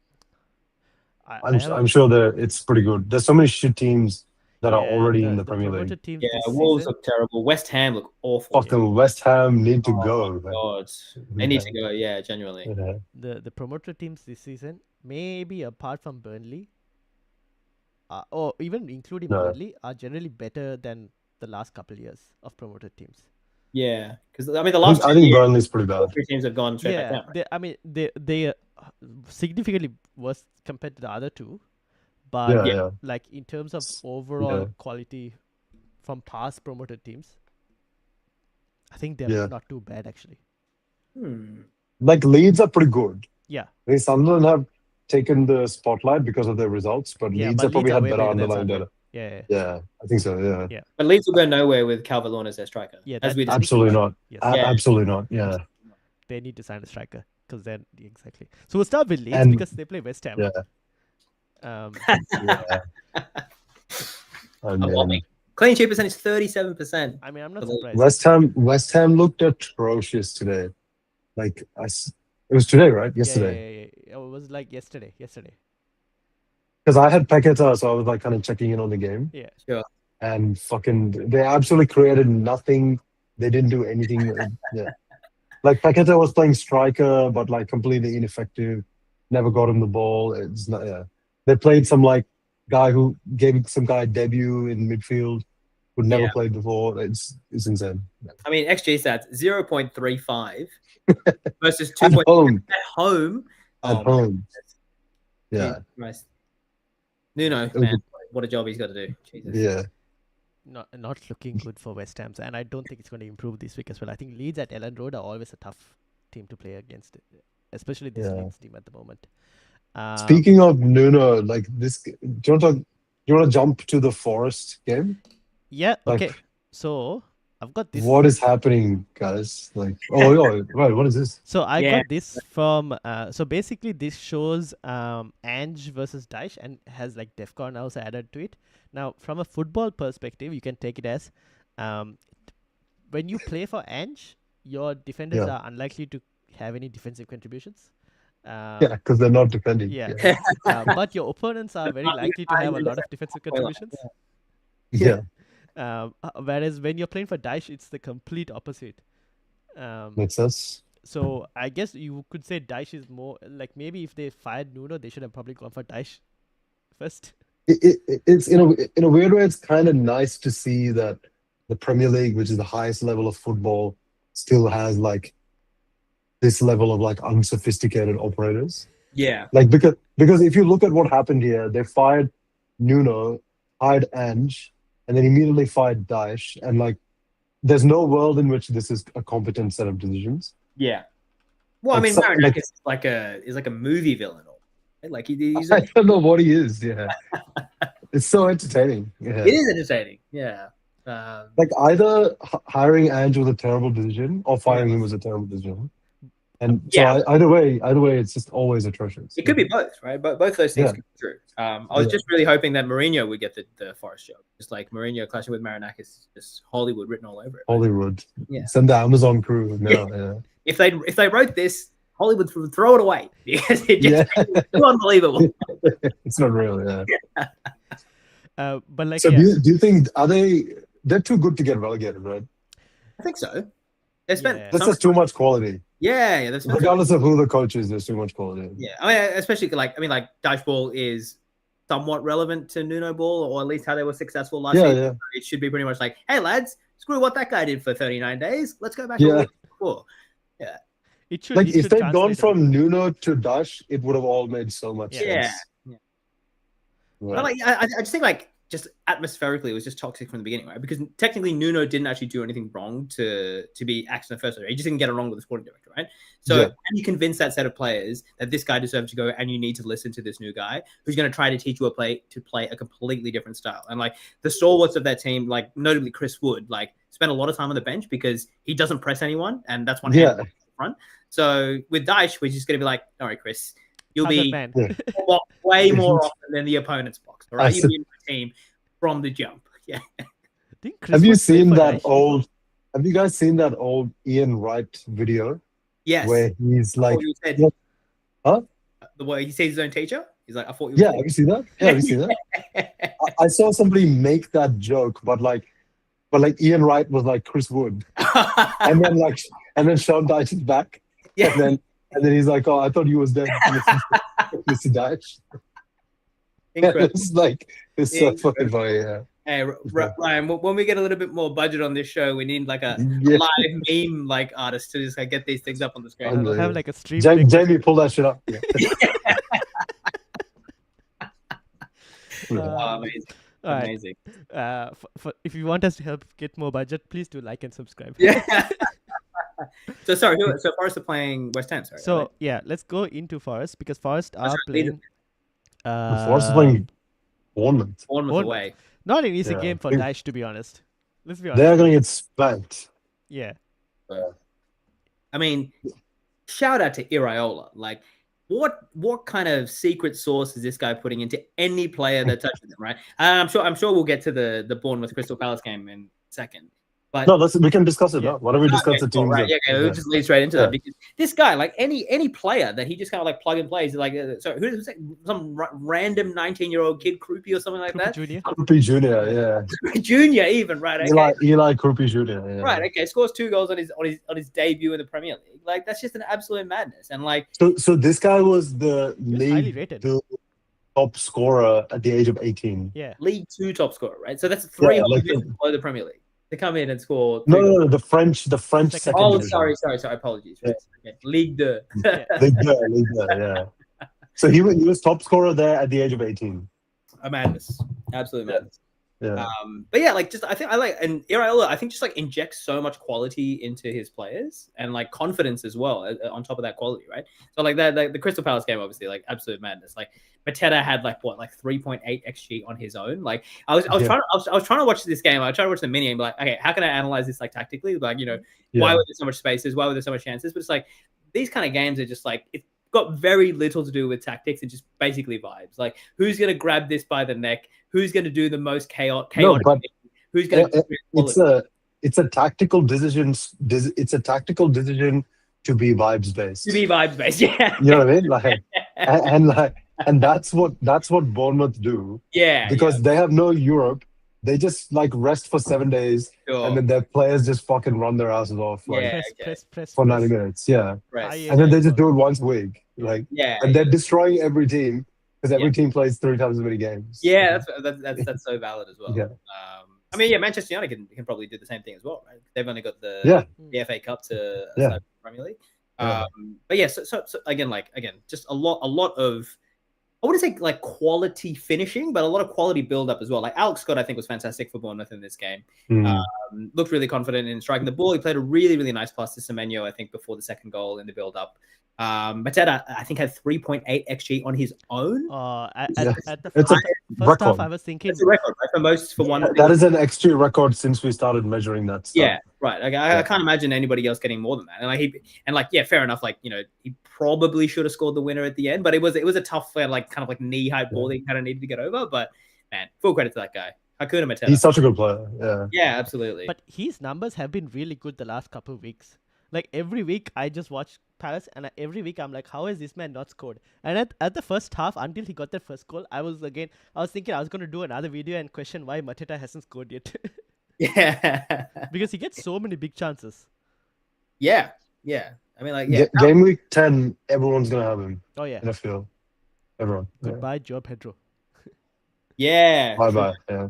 I'm sure that it's pretty good. There's so many shit teams that are already in the Premier League. promoted teams Yeah, this Wolves season, look terrible. West Ham look awful. Fucking West Ham need to Oh go. my God. They need to go. Yeah, genuinely. Yeah. the promoted teams this season, maybe apart from Burnley, or even including No. Burnley, are generally better than the last couple of years of promoted teams. Yeah, because I mean the last I 2 think years, Burnley's pretty bad. all 3 teams have gone straight back down. Yeah, they are significantly worse compared to the other two, but Yeah. like in terms of overall quality from past promoted teams, I think they're not too bad actually. Like Leeds are pretty good. Yeah. I mean, Sunderland have taken the spotlight because of their results, but Leeds have probably had better underlying data. Yeah, I think so. Yeah. But Leeds will go nowhere with Calvert-Lewin as their striker. Yeah, as we absolutely not. Yes. Absolutely not. Yeah. They need to sign a striker because then exactly. So we'll start with Leeds because they play West Ham. Yeah. Clean sheet percentage 37%. I mean, I'm not surprised. West Ham looked atrocious today. Like it was today, right? Yesterday. Yeah. It was like yesterday. Because I had Paqueta, so I was like kind of checking in on the game. Yeah. Sure. And they absolutely created nothing. They didn't do anything. Like Paqueta was playing striker, but like completely ineffective. Never got him the ball. It's not. Yeah. They played some like guy who gave some guy a debut in midfield who never played before. It's insane. I mean, XG stats 0.35 versus 2. At home. At home. Yeah. Nice. Nuno, man, what a job he's got to do. Jesus. Yeah. Not looking good for West Ham, and I don't think it's going to improve this week as well. I think Leeds at Ellen Road are always a tough team to play against, especially this Leeds team at the moment. Speaking of Nuno, like this, do you want to jump to the Forest game? Yeah. Okay. So I've got this. What is happening, guys? Like, right, what is this? So I got this from. So basically, this shows Ange versus Dyche and has like Defcon also added to it. Now, from a football perspective, you can take it as, when you play for Ange, your defenders are unlikely to have any defensive contributions. Because they're not defending. But your opponents are very likely to have a lot of defensive contributions. Yeah. Whereas when you're playing for Dyche, it's the complete opposite. Makes sense. So I guess you could say Dyche is more like, maybe if they fired Nuno, they should have probably gone for Dyche first. It's in a weird way, it's kind of nice to see that the Premier League, which is the highest level of football, still has like this level of like unsophisticated operators. Yeah. Like because if you look at what happened here, they fired Nuno, hired Ange, and then immediately fired Dyche, and like there's no world in which this is a competent set of decisions. Yeah. Well, I mean, Marinakis is like a movie villain. Like he's I don't know what he is. Yeah. It's so entertaining. Yeah. It is entertaining. Yeah. Like either hiring Ange was a terrible decision or firing him was a terrible decision. And so either way, it's just always atrocious. It could be both, right? But both those things could be true. I was just really hoping that Mourinho would get the Forest job. Just like Mourinho clashing with Marinakis, just Hollywood written all over it. Hollywood. Yeah. Send the Amazon crew now. Yeah. If they wrote this, Hollywood would throw it away because it just too unbelievable. It's not real, But like, so do you think they're too good to get relegated, right? I think so. They spent that's just too much quality. Yeah. Regardless of who the coach is, there's too much quality. Yeah, I mean, especially like Dyche ball is somewhat relevant to Nuno ball, or at least how they were successful last season. Yeah. It should be pretty much like, hey lads, screw what that guy did for 39 days. Let's go back to what we did before. Yeah. It should, like if they'd gone from Nuno to Dyche, it would have all made so much sense. Yeah. Right. But like, I just think like just atmospherically it was just toxic from the beginning, right? Because technically Nuno didn't actually do anything wrong to be axed in the first place. He just didn't get along with the sporting director, right? So how do you convince that set of players that this guy deserves to go and you need to listen to this new guy who's going to try to teach you to play a completely different style? And like the stalwarts of that team, like notably Chris Wood, like spent a lot of time on the bench because he doesn't press anyone, and that's one hand front. So with Dyche, we're just going to be like, all right, Chris, you'll be way more often than the opponent's box. All right, you'll be in the team from the jump. Yeah. Have you seen that old? Have you guys seen that old Ian Wright video? Yes. Where he's like, The way he sees his own teacher. He's like, I thought you. Yeah, have you seen that? Yeah, have you seen that? I saw somebody make that joke, but Ian Wright was like Chris Wood, and then Sean Dyche is back, Yeah. and then he's like, oh, I thought you was dead, Mr. Dyche. Incredible. It's so fucking funny. Yeah. Hey, Ryan, when we get a little bit more budget on this show, we need like a Yeah. live meme like artist to just like get these things up on the screen. Unbelievable. Have like a stream. Jamie, pull that shit up. Yeah. Amazing. All right. Amazing. If you want us to help get more budget, please do like and subscribe. Yeah. So Forest are playing West Ham. Sorry. So yeah, let's go into Forest because Forest are playing. Forest are playing Bournemouth. Bournemouth away. Not an easy Yeah. game for Dyche, to be honest. Let's be honest. They're gonna get spanked. Yeah. I mean, shout out to Iraola. Like, what kind of secret sauce is this guy putting into any player that touches him? Right. I'm sure we'll get to the Bournemouth Crystal Palace game in a second. But No, we can discuss it Yeah. now. Why don't we discuss the cool, teams? right? Yeah, okay, we'll just lead straight into Yeah. that because this guy, like any player that he just kind of like plug and plays, like who's some random 19-year-old kid, Krupi or something like that. Junior. Krupi Jr., yeah. Junior, even right? Okay. Eli Krupi Jr., yeah. Right. Okay. Scores 2 goals on his debut in the Premier League. Like that's just an absolute madness. And like, So this guy was the highly league rated. top scorer at the age of 18. Yeah. League 2 top scorer, right? So that's 300 like below the Premier League to come in and score. No, the French second Oh, division. sorry. Apologies. Yeah. Okay. League 2. League Deux, yeah. So he was top scorer there at the age of 18. A madness. Absolute madness. Yeah. But yeah, like just I think I like and Iraola, I think just like injects so much quality into his players and like confidence as well on top of that quality, right? So like that the Crystal Palace game, obviously, like absolute madness. Like Mateta had like 3.8 xG on his own. Like I was trying to watch this game. I tried to watch the mini and be like, okay, how can I analyze this like tactically? Like why were there so much spaces? Why were there so much chances? But it's like these kind of games are just like it's got very little to do with tactics and just basically vibes. Like who's gonna grab this by the neck? Who's going to do the most chaotic? But who's going to? It's a tactical decision. It's a tactical decision to be vibes based. To be vibes based, yeah. You know what I mean? And that's what Bournemouth do. Yeah. Because they have no Europe. They just like rest for 7 days, and then their players just fucking run their asses off Press, for 90 minutes. Yeah. Press. And then they just do it once a week. And they're destroying every team. Because every team plays 3 times as many games. Yeah, that's so valid as well. Yeah. I mean, yeah, Manchester United can probably do the same thing as well, right? They've only got the FA Cup to Premier League. But yeah, so again, just a lot of I wouldn't say like quality finishing, but a lot of quality build up as well. Like Alex Scott, I think was fantastic for Bournemouth in this game. Looked really confident in striking the ball. He played a really, really nice pass to Semenyo, I think, before the second goal in the build up. Mateta, I think, had 3.8 xG on his own. At the It's first half, I was thinking it's a record, right? For most for one. That is an xG record since we started measuring that stuff. Yeah, right. Like, I can't imagine anybody else getting more than that. And fair enough. Like he probably should have scored the winner at the end, but it was a tough, knee high ball that he kind of needed to get over. But man, full credit to that guy. Hakuna Mateta. He's such a good player. Yeah. Yeah, absolutely. But his numbers have been really good the last couple of weeks. Like every week, I just watch Palace, and every week I'm like, how has this man not scored? And at the first half, until he got that first goal, I was thinking I was going to do another video and question why Mateta hasn't scored yet. Yeah. Because he gets so many big chances. Yeah. I mean, Game week 10, everyone's going to have him. Oh, yeah. In a field. Everyone. Goodbye, Joe Pedro. Yeah. Bye-bye. Yeah.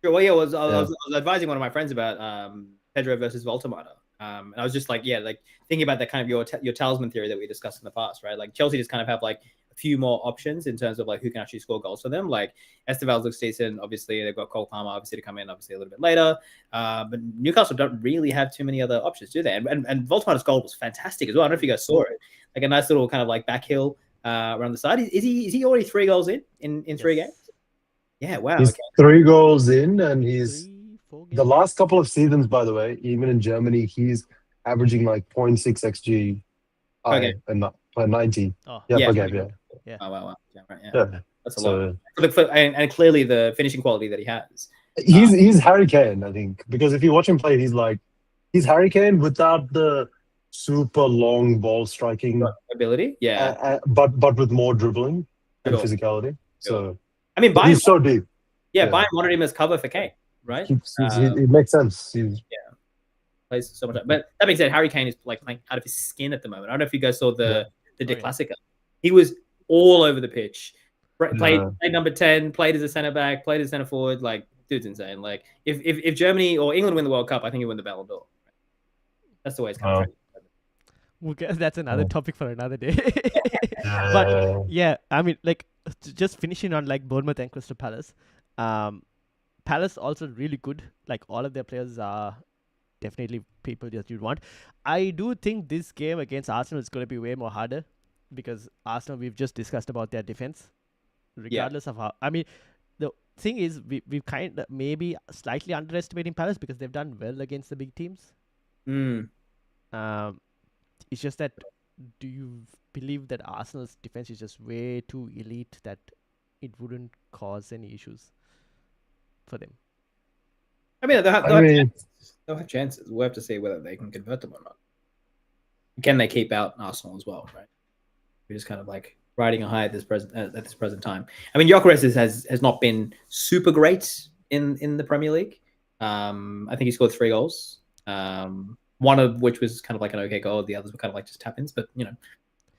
Sure. Well, yeah, I was advising one of my friends about Pedro versus Voltemata. And I was just thinking about that kind of your talisman theory that we discussed in the past, right? Like Chelsea just kind of have like a few more options in terms of like who can actually score goals for them. Like Esteval looks decent. Obviously, they've got Cole Palmer obviously to come in obviously a little bit later. But Newcastle don't really have too many other options, do they? And Voltemata's goal was fantastic as well. I don't know if you guys saw it. Like a nice little kind of like back hill around the side. Is he already 3 goals in 3 games? Yeah, wow. He's 3 goals in, and he's 3-4 the last couple of seasons, by the way, even in Germany, he's averaging like 0.6 xG per 90. Oh. Per game, yeah. Oh, wow. Yeah, right, yeah. Yeah. That's a lot. And clearly the finishing quality that he has. He's Harry Kane, I think, because if you watch him play, he's Harry Kane without the super long ball striking ability. Yeah. but with more dribbling. and Sure. physicality. So I mean, he's so deep. yeah, Yeah. Bayern wanted him as cover for Kane, right? It makes sense. Plays so much. But that being said, Harry Kane is like playing out of his skin at the moment. I don't know if you guys saw the De Classica. He was all over the pitch. Played number 10, played as a centre back, played as centre forward. Like, dude's insane. Like, if Germany or England win the World Cup, I think he win the Ballon d'Or. That's the way it's kind of that's another topic for another day. But yeah, I mean, like, just finishing on like Bournemouth and Crystal Palace. Palace also really good. Like, all of their players are definitely people that you'd want. I do think this game against Arsenal is going to be way more harder because Arsenal, we've just discussed about their defense. Regardless of how, I mean, the thing is, we've kind of maybe slightly underestimating Palace because they've done well against the big teams. It's just that, do you believe that Arsenal's defense is just way too elite that it wouldn't cause any issues for them? I mean, they'll have chances. We'll have to see whether they can convert them or not. Can they keep out Arsenal as well, right? We're just kind of like riding a high at this present time. I mean, Gyökeres has not been super great in the Premier League. I think he scored 3 goals. One of which was kind of like an okay goal. The others were kind of like just tap-ins, but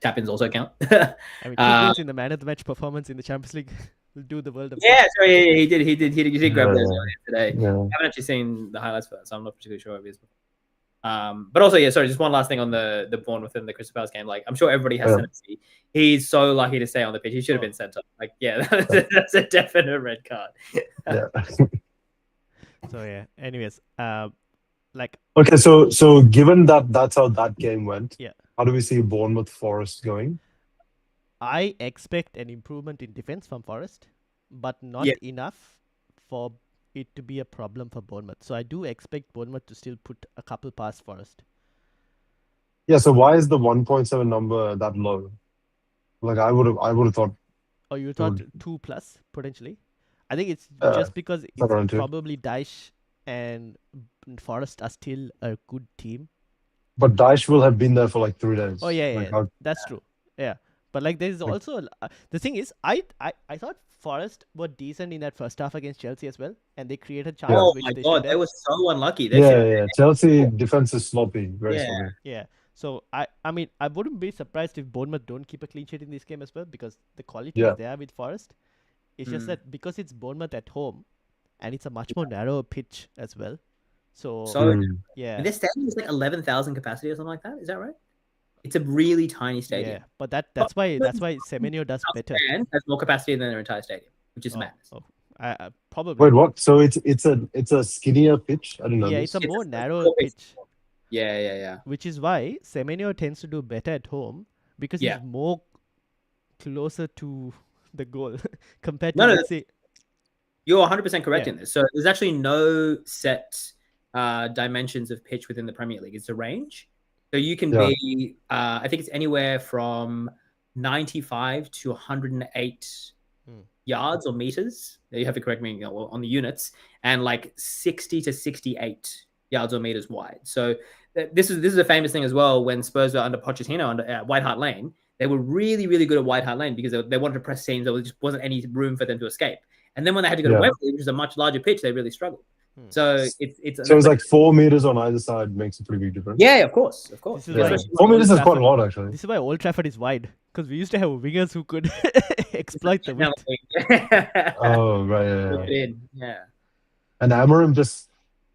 tap-ins also count. I mean, 2 goals in the man of the match performance in the Champions League will do the world of he did grab those earlier today. Yeah. I haven't actually seen the highlights for that, so I'm not particularly sure if he is. But also, just one last thing on the Bournemouth and the Crystal Palace game. Like, I'm sure everybody has sympathy. He's so lucky to stay on the pitch. He should have been sent off. Like, that's a definite red card. So yeah. Anyways, okay. So given that that's how that game went, yeah, how do we see Bournemouth Forest going? I expect an improvement in defense from Forest, but not enough for it to be a problem for Bournemouth. So I do expect Bournemouth to still put a couple past Forest. Yeah. So why is the 1.7 number that low? Like, I would have thought. Oh, you thought 2+ potentially? I think it's just because it's probably Dyche and Forest are still a good team. But Dyche will have been there for like 3 days. Oh yeah, that's true. Yeah, but like there's also the thing is, I thought Forest were decent in that first half against Chelsea as well, and they created chances. Oh my god, they were so unlucky. Chelsea defense is sloppy, very sloppy. Yeah. So I mean, I wouldn't be surprised if Bournemouth don't keep a clean sheet in this game as well, because the quality is there with Forest. It's just that because it's Bournemouth at home, and it's a much more narrow pitch as well. So yeah, this stadium is like 11,000 capacity or something like that. Is that right? It's a really tiny stadium. Yeah, but that's why Semenyo does better. Has more capacity than their entire stadium, which is madness. I probably. Wait, what? So it's a skinnier pitch? I didn't know. Yeah, this. it's a more narrow pitch. Yeah. Which is why Semenyo tends to do better at home because he's more closer to the goal compared to let's say. You're 100% correct in this. So there's actually no set dimensions of pitch within the Premier League. It's a range. So you can be, I think it's anywhere from 95 to 108 yards or meters. You have to correct me on the units, and like 60 to 68 yards or meters wide. So this is a famous thing as well. When Spurs were under Pochettino under White Hart Lane, they were really, really good at White Hart Lane because they wanted to press teams. There just wasn't any room for them to escape. And then when they had to go to Wembley, which is a much larger pitch, they really struggled. So it's like 4 meters on either side makes a pretty big difference. Yeah, of course. 4 meters is quite a lot, actually. This is why Old Trafford is wide, because we used to have wingers who could exploit the width. Oh right, yeah. And Amorim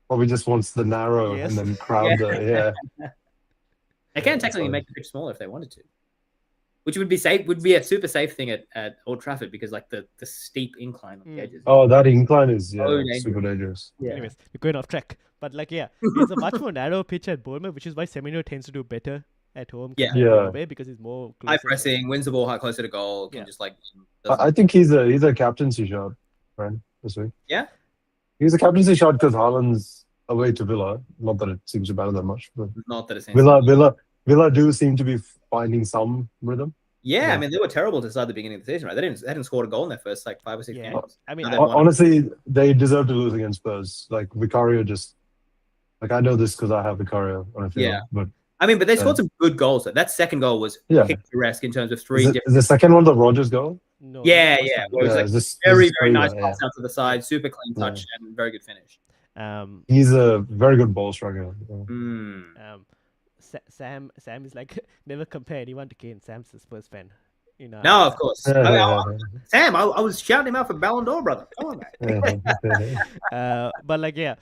probably just wants the narrow and then crowd the They can technically make the pitch smaller if they wanted to, which would be safe. Would be a super safe thing at Old Trafford because like the steep incline on the edges. Oh, that incline is super dangerous. Yeah. Anyways, we're going off track, but like it's a much more narrow pitch at Bournemouth, which is why Semenyo tends to do better at home. Away because he's more high pressing, wins the ball high closer to goal. Can just like. I think he's a captaincy shot, right? This week. Yeah. He's a captaincy shot because Haaland's away to Villa. Not that it seems to matter that much, but not that it seems. Villa do seem to be finding some rhythm. Yeah, I mean they were terrible to start the beginning of the season, right? They hadn't scored a goal in their first like 5 or 6 games. I mean, honestly, they deserve to lose against Spurs. Like Vicario I know this because I have Vicario on a field. But they scored some good goals. That second goal was picturesque in terms of 3 different. Is the second one the Rodgers goal? No, Yeah, not the first yeah. time. Where it was like this very, is very nice Prima, pass out to the side, super clean Yeah. touch, and very good finish. He's a very good ball striker. Sam is like never compare anyone to Kane. Sam's a Spurs fan. You know. No, of course. Sam, I was shouting him out for Ballon d'Or, brother. Come on, man. But like yeah.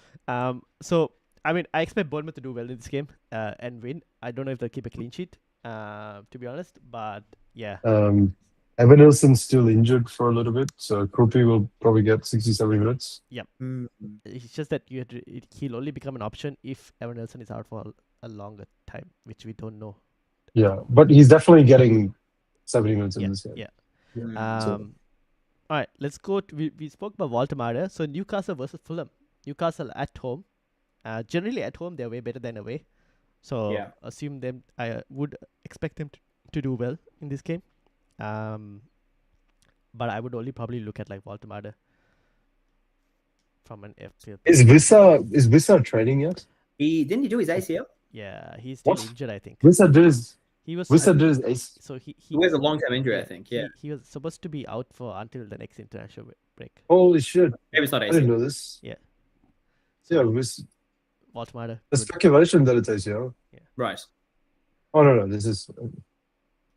So I mean, I expect Bournemouth to do well in this game and win. I don't know if they'll keep a clean sheet. To be honest, but yeah. Evan Nilsson's still injured for a little bit, so Krupi will probably get 60-70 minutes. Yep. It's just that he'll only become an option if Evan Nilsson is out for a longer time, which we don't know. Yeah, but he's definitely getting 70 minutes in this game. Yeah. All right, let's go. We spoke about Walter. So Newcastle versus Fulham. Newcastle at home. Generally at home they're way better than away. So assume them. I would expect them to do well in this game. But I would only probably look at like Walter from an FPL. Is Wissa training yet? Didn't he do his ACL? Yeah, he's still injured, I think. Wissa did his. He was. Wissa did his ACL. So he has a long-term injury, I think. Yeah. He was supposed to be out for until the next international break. Holy shit! Maybe it's not ACL. I didn't know this. Yeah. So, Walter. The speculation that it's ACL. Yeah. Right. Oh no, it's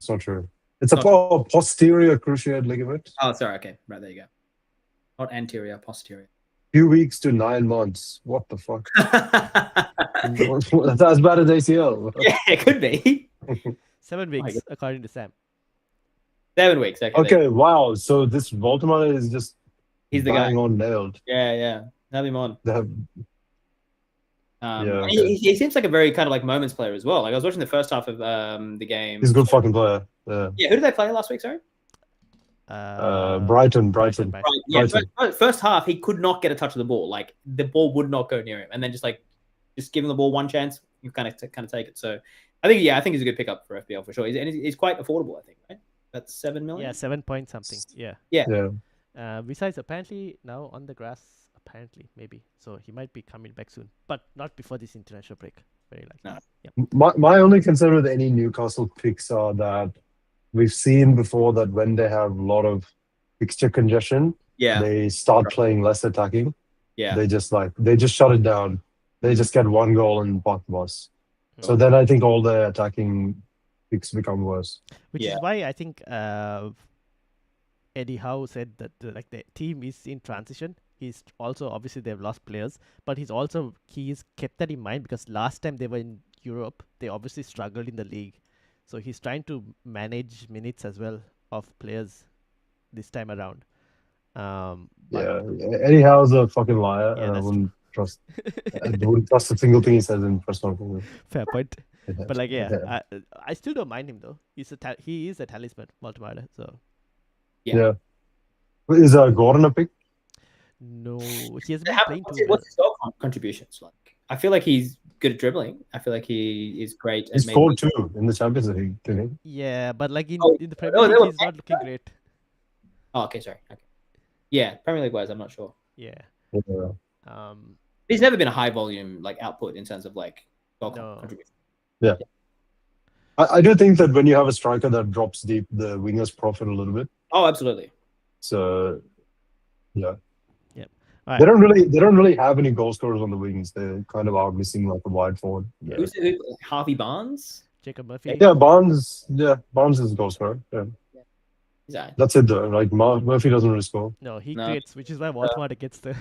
not true. It's a posterior cruciate ligament. Oh, sorry. Okay, right there you go. Not anterior, posterior. Few weeks to 9 months. What the fuck? That's as bad as ACL. Yeah, it could be. 7 weeks, according to Sam. 7 weeks. Okay, wow. So this Voltemade is just he's the guy on nailed. Yeah. Have him on. Yeah, he seems like a very kind of like moments player as well. Like I was watching the first half of the game. He's a good fucking player. Yeah. Yeah. Who did they play last week? Sorry. Brighton. Right, yeah. First half, he could not get a touch of the ball. Like the ball would not go near him, and then just give him the ball one chance, you kind of take it. So I think he's a good pickup for FPL for sure. He's quite affordable, I think. Right? That's 7 million. Yeah, 7 point something. Yeah. Besides, apparently now on the grass. Apparently, maybe. So he might be coming back soon, but not before this international break. Very likely. No. Yep. My only concern with any Newcastle picks are that we've seen before that when they have a lot of fixture congestion, they start playing less attacking. Yeah. They just shut it down. They just get 1 goal and park the bus. So then I think all the attacking picks become worse. Which is why I think Eddie Howe said that the team is in transition. He's also obviously they've lost players, but he's kept that in mind because last time they were in Europe, they obviously struggled in the league. So he's trying to manage minutes as well of players this time around. Eddie Howe's a fucking liar. Yeah, I wouldn't trust. I wouldn't trust a single thing he says in personal. Fair point. But I still don't mind him though. He is a talisman, Multimatter. So is Gordon a pick? No, he hasn't been playing too well. What's his goal contributions like? I feel like he's good at dribbling. I feel like he is great. He scored 2 in the Champions League, didn't he? Yeah, but like in the Premier League, he's not looking great. Oh, okay, sorry. Okay. Yeah, Premier League wise, I'm not sure. Yeah. He's never been a high volume like output in terms of like goal contribution. Yeah. I do think that when you have a striker that drops deep, the wingers profit a little bit. Oh, absolutely. So, yeah. Right. They don't really have any goal scorers on the wings. They kind of are missing like a wide forward. Yeah. Who's Harvey Barnes? Jacob Murphy. Yeah, Barnes. Yeah, Barnes is a goal scorer. Yeah. That's it though. Like Murphy doesn't really score. No, he creates, which is why Walter gets the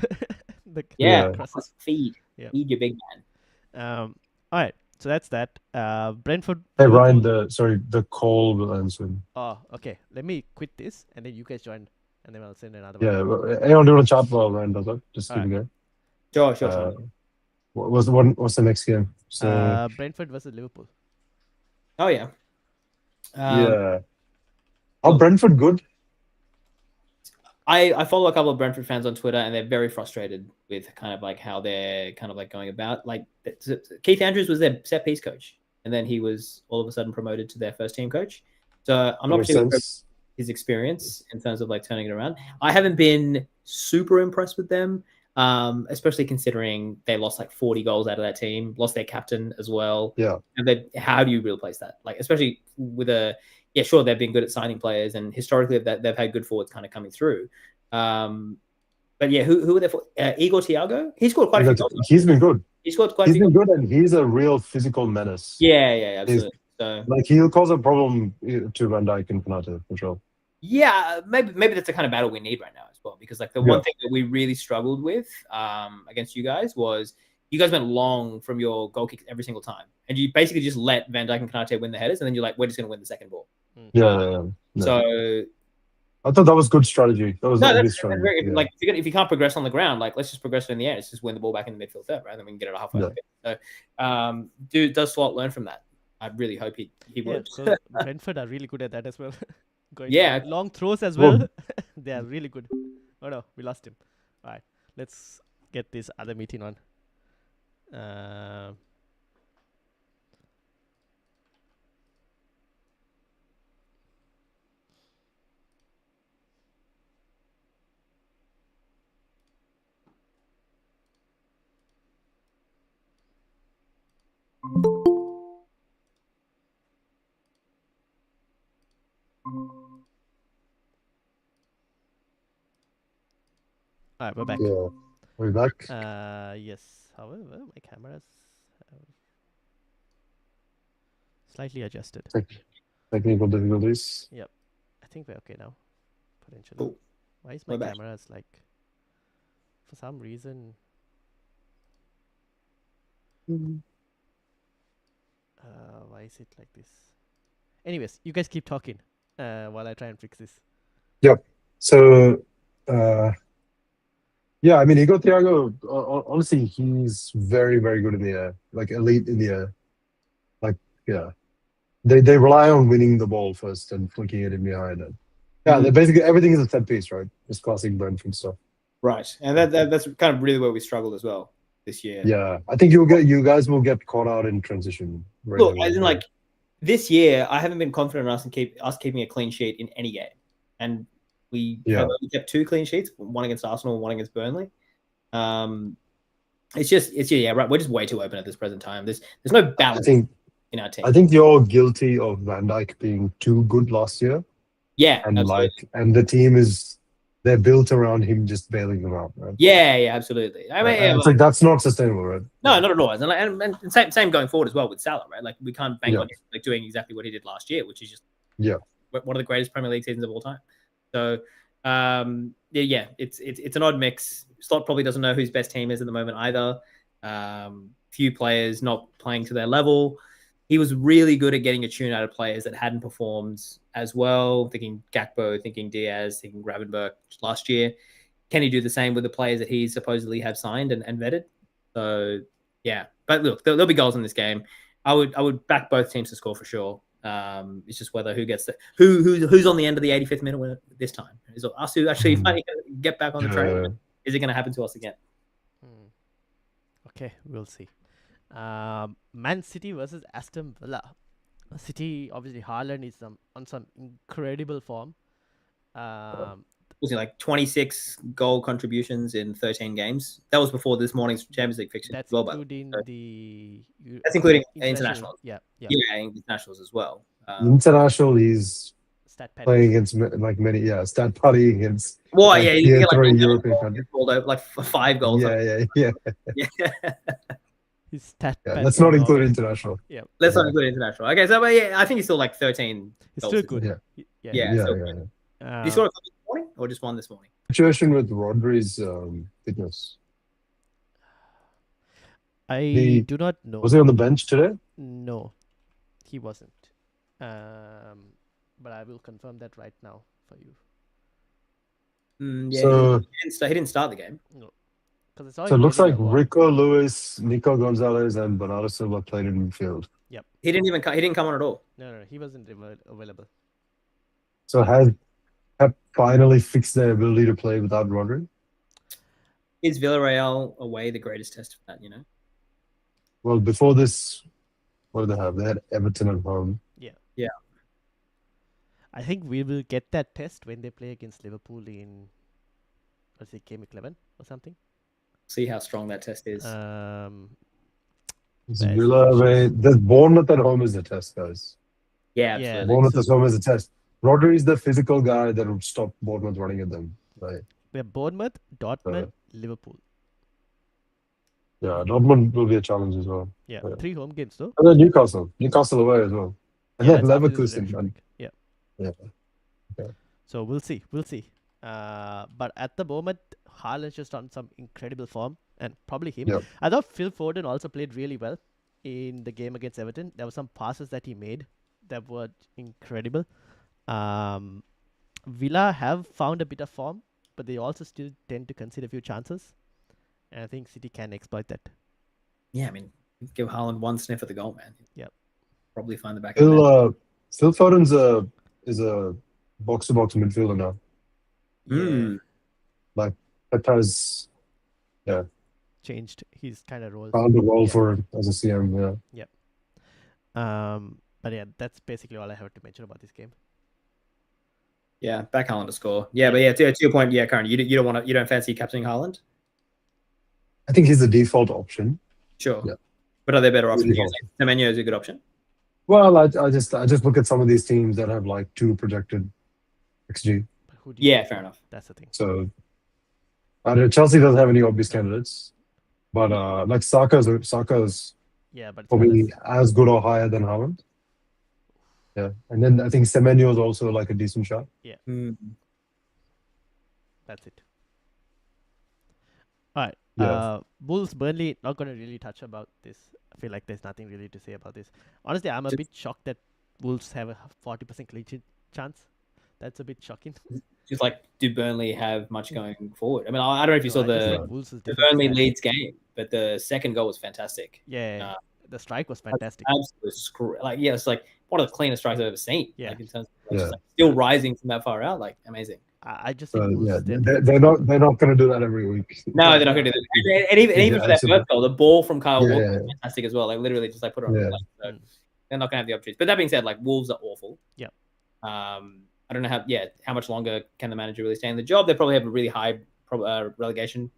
crosses. Feed your big man. All right. So that's that. Brentford. Hey Ryan, the call will answer. Oh, okay. Let me quit this and then you guys join. And then I'll send another one. Yeah, Ayon, do you want to chat while Ryan does it? Just keep it going. Sure. What's the next game? So, Brentford versus Liverpool. Oh, yeah. Are Brentford good? I follow a couple of Brentford fans on Twitter, and they're very frustrated with kind of like how they're kind of like going about. Like Keith Andrews was their set piece coach, and then he was all of a sudden promoted to their first team coach. So I'm not sure his experience in terms of like turning it around. I haven't been super impressed with them, especially considering they lost like 40 goals out of that team, lost their captain as well. Yeah. And then how do you replace that? Like, especially with a yeah, sure, they've been good at signing players, and historically they've had good forwards kind of coming through. But yeah, who are they for? Igor Thiago? He scored quite a few goals. He's been good. He scored quite a He's few been goals. good, and he's a real physical menace. Yeah, absolutely. So like he'll cause a problem to Van Dijk and Konate for sure. Yeah, maybe that's the kind of battle we need right now as well. Because like the one thing that we really struggled with against you guys was you guys went long from your goal kicks every single time, and you basically just let Van Dijk and Konate win the headers, and then you're like, we're just going to win the second ball. Yeah. So I thought that was good strategy. That was that's strategy. very, like if you can't progress on the ground, like let's just progress in the air. Let's just win the ball back in the midfield third, right? Then we can get it halfway. So, does Slot learn from that? I really hope he would. So Brentford are really good at that as well. Going long throws as well. They are really good. Oh no, we lost him. All right, let's get this other meeting on. All right, we're back. Yeah, we're back. Yes. However, my camera's slightly adjusted. Technical difficulties. Yep. I think we're okay now. Potentially. Cool. Why is my camera like, for some reason? Why is it like this? Anyways, you guys keep talking while I try and fix this. Yep. So, yeah, I mean, Igor Thiago, honestly, he's very, very good in the air, like elite in the air. Like, yeah. They rely on winning the ball first and flicking it in behind it. Yeah, they basically everything is a set piece, right? Just classic Brentford stuff. Right, and that's kind of really where we struggled as well this year. Yeah, I think you guys will get caught out in transition. Look, as in like this year, I haven't been confident in us keeping a clean sheet in any game, and we kept 2 clean sheets, one against Arsenal and one against Burnley. It's just right. We're just way too open at this present time. There's no balance in our team. I think you're guilty of Van Dijk being too good last year. Yeah, and absolutely. and the team they're built around him just bailing them out, right? Yeah, absolutely. I mean, it's like that's not sustainable, right? No, not at all. And same going forward as well with Salah, right? Like we can't bank on him like doing exactly what he did last year, which is just one of the greatest Premier League seasons of all time. So it's an odd mix. Slot probably doesn't know whose best team is at the moment either. Few players not playing to their level. He was really good at getting a tune out of players that hadn't performed as well. Thinking Gakpo, thinking Diaz, thinking Gravenberch last year. Can he do the same with the players that he supposedly have signed and vetted? So yeah, but look, there'll be goals in this game. I would back both teams to score for sure. It's just whether who's on the end of the 85th minute this time. Is it us who actually finally get back on the train? Is it going to happen to us again? Okay, we'll see. Man City versus Aston Villa. City, obviously, Haaland is on some incredible form. Was it like 26 goal contributions in 13 games? That was before this morning's Champions League fixture. That's well, including that's including internationals. Yeah, internationals as well. International, he's playing against like many, stat party against. Well, like, you get like European countries. Like 5 goals. Yeah. His stat let's not include international. Let's not include international. Okay, so I think he's still like 13. He's still good. Yeah. You saw it this morning or just one this morning? Situation with Rodri's fitness. I do not know. Was he on the bench today? No, he wasn't. But I will confirm that right now for you. So he didn't start the game. No. So it looks like Rico Lewis, Nico Gonzalez, and Bernardo Silva played in midfield. Yep. He didn't come on at all. No, he wasn't available. So have finally fixed their ability to play without Rodri? Is Villarreal away the greatest test of that, Well, before this, what did they have? They had Everton at home. Yeah. I think we will get that test when they play against Liverpool in, let's say, Game 11 or something. See how strong that test is. Villa away. There's Bournemouth at home is the test, guys. Yeah, Yeah, absolutely. Bournemouth is home as a test. Rodri is the physical guy that would stop Bournemouth running at them. Right. we have Bournemouth, Dortmund, Liverpool. Yeah, Dortmund will be a challenge as well. Yeah, Yeah. 3 home games though. And then Newcastle away as well. And Yeah, then that's after this Leverkusen. redemption break. Yeah. Yeah. Okay. So we'll see. But at the moment, Haaland's just on some incredible form, and probably him. Yeah. I thought Phil Foden also played really well in the game against Everton. There were some passes that he made that were incredible. Villa have found a bit of form, but they also still tend to concede a few chances, and I think City can exploit that. Yeah, I mean, give Haaland one sniff at the goal, man. Yep. Probably find the back of the net. Phil Foden's is a box-to-box midfielder now. Yeah, That has changed his kind of role. found a role Yeah. for him as a CM. Yeah. But yeah, that's basically all I have to mention about this game. Yeah, back Haaland to score. Yeah, but yeah, to your point, yeah, Karan, you don't fancy captaining Haaland? I think he's the default option. Sure. Yeah. But are there better options? Default. Semenyo is a good option. Well, I just look at some of these teams that have like 2 projected XG. But who do you Yeah, go fair for? enough. That's the thing. So I don't know, Chelsea doesn't have any obvious candidates, but like Saka's Yeah, but it's probably Palace. as good or higher than Haaland. Yeah, and then I think Semenyo is also like a decent shot. That's it. All right. Yeah. Wolves, Burnley, not going to really touch about this. I feel like there's nothing really to say about this. Honestly, I'm a bit shocked that Wolves have a 40% clean sheet chance. That's a bit shocking. Just like, do Burnley have much going forward? I mean, I don't know if you No, saw I just think the Wolves is the different Burnley style. Leeds game, but the second goal was fantastic. Yeah, the strike was fantastic. Absolute it's like one of the cleanest strikes I've ever seen. Yeah. Like in terms of just, like, still rising from that far out, like amazing. I just think Wolves Yeah, their they're not going to do that every week. No, they're not going to do that. And even for that absolutely. first goal, the ball from Kyle Walker Yeah. was fantastic as well. Like literally just like put it on Yeah. the plate. So they're not going to have the opportunities. But that being said, like Wolves are awful. Yeah. I don't know how much longer can the manager really stay in the job. They probably have a really high relegation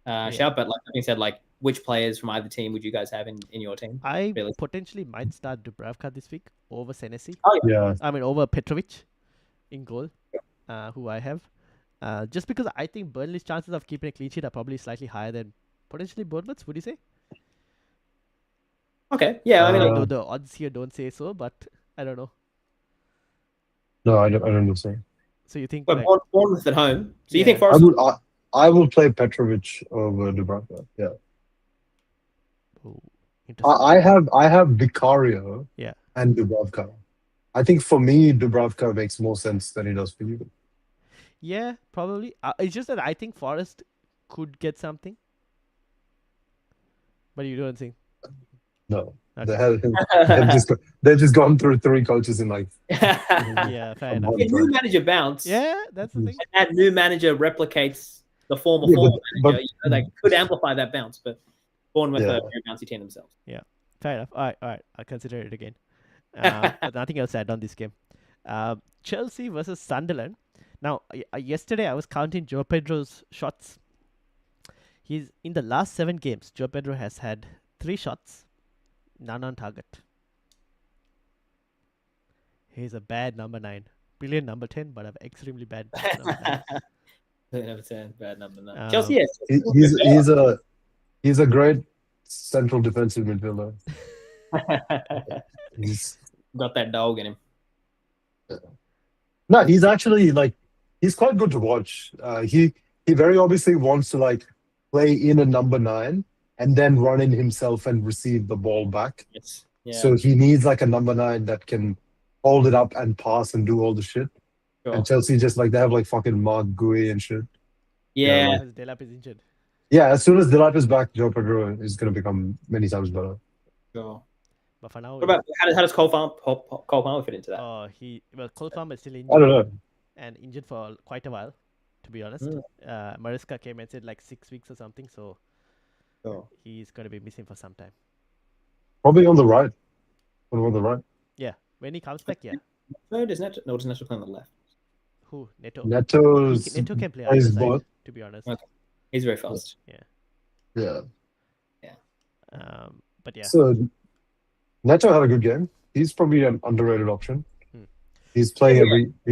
shout. But like that being said, like which players from either team would you guys have in your team? I Really? potentially might start Dubravka this week over Senesi. Oh Yeah. I mean, over Petrovic in goal, who I have. Just because I think Burnley's chances of keeping a clean sheet are probably slightly higher than potentially Bournemouth's, would you say? Okay. Yeah. I mean, I like, know the odds here don't say so, but I don't know. No, I don't know. So So you think but like, Bournemouth at home. So you Yeah. think Forest? I will play Petrovic over Dubravka. Yeah. oh, interesting. I have Vicario Yeah. and Dubravka. I think for me, Dubravka makes more sense than he does for you. Yeah, probably. It's just that I think Forest could get something, but you don't think. No. Okay. They've just gone through 3 coaches in like Yeah, fair enough. A new manager bounce. Yeah, that's the thing. And that new manager replicates the former Yeah, manager. but- They could amplify that bounce, but Bournemouth Yeah. are a very bouncy team themselves. Fair enough. All right. I'll consider it again. But nothing else to add on this game. Chelsea versus Sunderland. Now, yesterday I was counting Joe Pedro's shots. He's in the last 7 games. Joe Pedro has had 3 shots, none on target. He's a bad number 9. Brilliant number 10, but an extremely bad number 9. Number 10, bad number 9. Um, Chelsea, yes. He's a great central defensive midfielder. He's Got that dog in him. No, he's actually like he's quite good to watch. He very obviously wants to like play in a number 9 and then run in himself and receive the ball back. Yes. Yeah. So he needs like a number 9 that can hold it up and pass and do all the shit. Sure. And Chelsea just like they have like fucking Mark Gui and shit. Yeah. Because Delap is injured. Yeah, as soon as Dyche is back, Joe Pedro is going to become many times better. Sure. But for now, What about how does Cole Palmer fit into that? Cole Palmer is still I injured don't know. and injured for quite a while, to be honest. Mariska came and said like 6 weeks or something, so Sure. he's going to be missing for some time. Probably on the right. On the right. Yeah, when he comes back, yeah. No, does Neto play on the left? Who? Neto. Neto's Neto can play plays either side, both. to be honest. Okay. He's very fast. Yeah. But yeah, So Neto had a good game. he's probably an underrated option. Hmm. He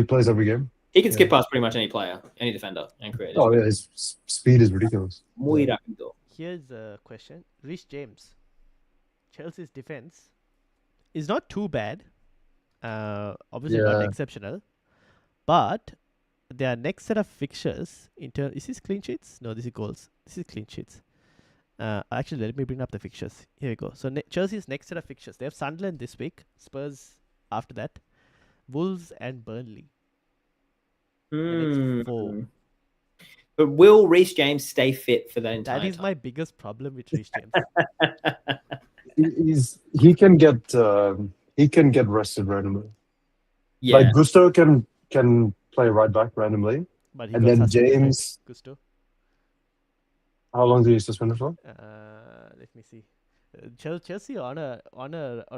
plays every game. He can skip past pretty much any player, any defender, and create. Oh yeah, his speed is ridiculous. Muy rápido. Here's a question. Reece James. Chelsea's defense is not too bad. Obviously not exceptional. But their next set of fixtures is this clean sheets? No, this is goals. This is clean sheets. Actually, let me bring up the fixtures. Here we go. So Chelsea's next set of fixtures. They have Sunderland this week. Spurs after that. Wolves and Burnley. The next 4. But will Reece James stay fit for that entire That is time? my biggest problem with Reece He James. can get rested randomly. Yeah. Like Gusto can play right back randomly, But he and got then suspended, right, James. Gusto. How long did he suspend for? Let me see. Chelsea on a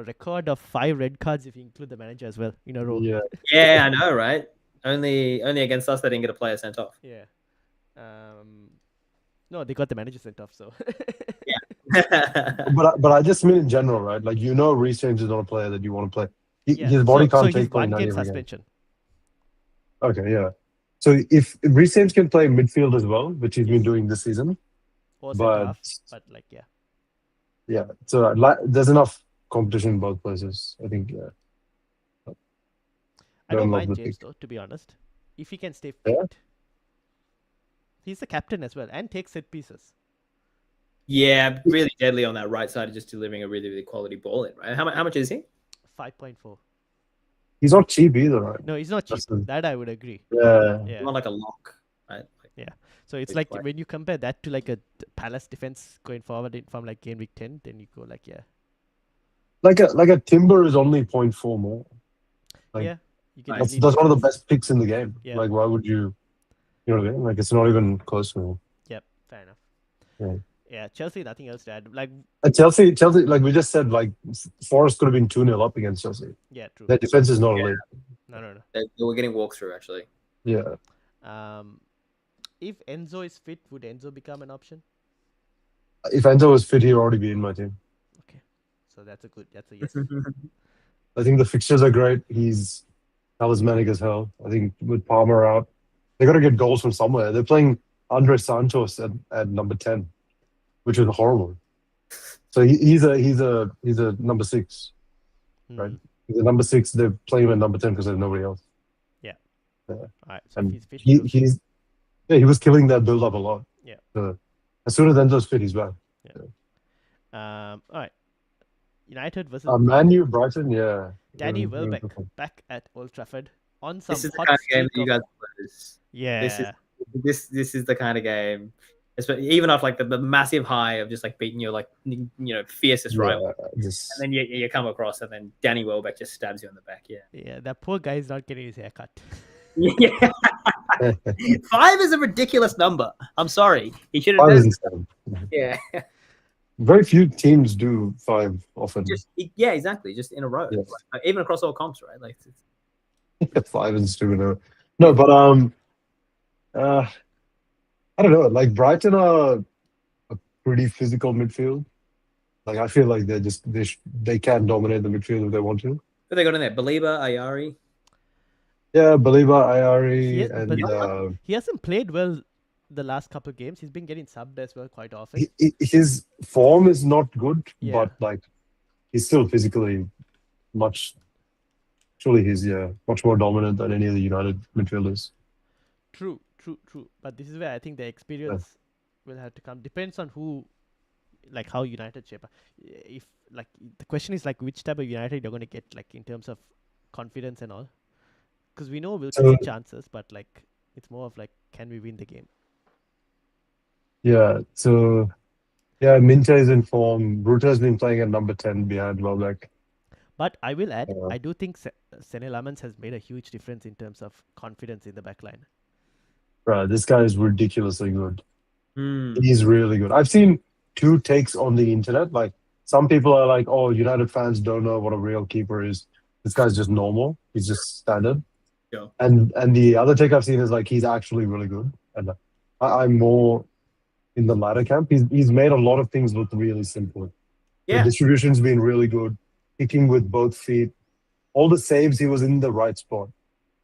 record of 5 red cards if you include the manager as well in a row. Yeah. Yeah, I know, right? Only against us they didn't get a player sent off. Yeah. No, they got the manager sent off. So. But I just mean in general, right? Like Reece James is not a player that you want to play. Yeah. His body can't so take he's 1 29 game every game. suspension. Okay, yeah. So if Reece James can play midfield as well, which he's been doing this season, Or centre half, but yeah. So there's enough competition in both places. I think. Yeah. I don't mind the James pick. though, to be honest. If he can stay Yeah. fit. He's the captain as well and takes set pieces. Yeah, really deadly on that right side, just delivering a really, really quality ball in, right? How much is he? 5.4. He's not cheap either, right? No, he's not cheap. That's the- That I would agree. Yeah. Yeah. Not like a lock, right? So it's big like play. when you compare that to like a Palace defense going forward from like game week 10, then you go like, Like a Timber is only 0.4 more. Like, yeah. You can That's easily one of the defense. best picks in the game. Yeah. Like, why would you? You know what I mean? Like, it's not even close to me. Yep, fair enough. Yeah. Yeah, Chelsea, nothing else to add. Like, Chelsea, like we just said, like Forest could have been 2-0 up against Chelsea. yeah, true. Their defense is not elite. No. They were getting walkthrough actually. Yeah. If Enzo is fit, would Enzo become an option? If Enzo was fit, he'd already be in my team. Okay, so that's a yes. I think the fixtures are great. He's talismanic as hell. I think with Palmer out, they got to get goals from somewhere. They're playing Andre Santos at number 10, which is horrible. So he's a number 6, right? He's a number 6. They play him at number 10 because there's nobody else. All right, so And if he's fit, he was killing that build up a lot. Yeah. So as soon as Enzo's fit, he's back. all right. United versus Man U, Brighton, yeah. Danny Yeah, Welbeck yeah. back at Old Trafford on some This is the hot kind of game streak that you of- guys lose. Yeah. This is the kind of game, even off like the massive high of just like beating your like fiercest rival, and then you come across and then Danny Welbeck just stabs you in the back. Yeah, that poor guy is not getting his haircut. Yeah. 5 is a ridiculous number. I'm sorry. He should have 5 done. isn't 7. Yeah. Very few teams do 5 often. Exactly. Just in a row. Yeah. Like, even across all comps, right? Like, 5 is 2 in a row. No, but I don't know. Like Brighton are a pretty physical midfield. Like I feel like they can dominate the midfield if they want to. who they got in there? Belieber, Ayari. Yeah, Baliba, Ayari, and He hasn't played well the last couple of games. He's been getting subbed as well quite often. his form is not good, Yeah. but like he's still physically much. Surely he's much more dominant than any of the United midfielders. True. But this is where I think the experience will have to come. Depends on who, like how United shape. If like the question is like which type of United you're going to get, like in terms of confidence and all. Because we know we'll take chances, but like it's more of like can we win the game? Yeah. So Minta is in form. Ruta has been playing at number 10 behind Welbeck. But I will add, I do think Sene Lamans has made a huge difference in terms of confidence in the back line. Right, this guy is ridiculously good. He's really good. I've seen 2 takes on the internet. Like some people are like, "Oh, United fans don't know what a real keeper is. This guy's just normal. He's just standard." Yeah. And the other take I've seen is like he's actually really good. And I'm more in the latter camp. He's made a lot of things look really simple. Yeah. The distribution's been really good. kicking with both feet. All the saves, he was in the right spot.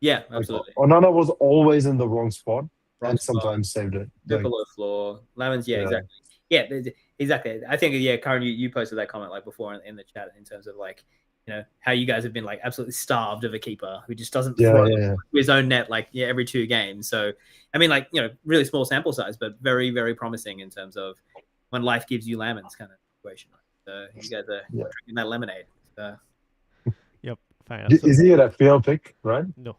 Yeah, Like, absolutely. Onana was always in the wrong spot Wrong and spot. sometimes saved it. Bit Like, below floor. Lemons, yeah, Yeah. exactly. Yeah, exactly. I think, yeah, Karan, you posted that comment like before in the chat in terms of like, you know, how you guys have been like absolutely starved of a keeper who just doesn't throw his own net like every 2 games. So, I mean, like, you know, really small sample size, but very, very promising in terms of when life gives you lemons kind of situation. So you guys are drinking that lemonade. So. Yep, fine. enough. Is he an FPL pick, right? No,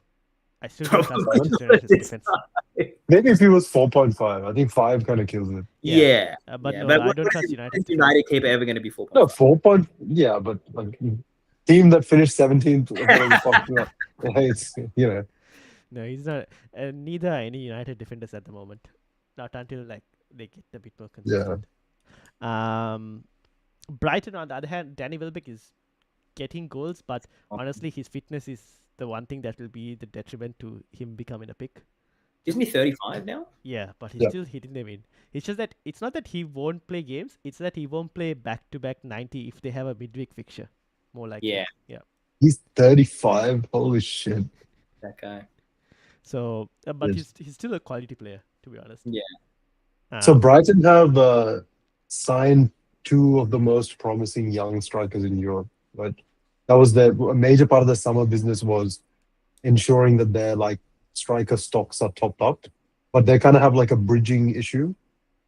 I still don't trust Manchester United's defense. Maybe if he was 4.5, I think 5 kind of kills it. Yeah. But no, I don't trust United's defense. United keeper ever going to be 4.5? No, 4. Yeah, but like team that finished 17th, it's, you know. No, he's not. Neither are any United defenders at the moment. Not until like they get a bit more consistent. Brighton, on the other hand, Danny Welbeck is getting goals, but honestly, his fitness is the one thing that will be the detriment to him becoming a pick. Isn't he 35 now? Yeah, but he's still hitting them in. It's just that it's not that he won't play games, it's that he won't play back-to-back 90 if they have a midweek fixture. More like yeah. He's 35. Holy shit. That guy. So, but he's still a quality player, to be honest. Yeah. So Brighton have signed 2 of the most promising young strikers in Europe. But that was a major part of the summer business was ensuring that their like striker stocks are topped up. But they kind of have like a bridging issue.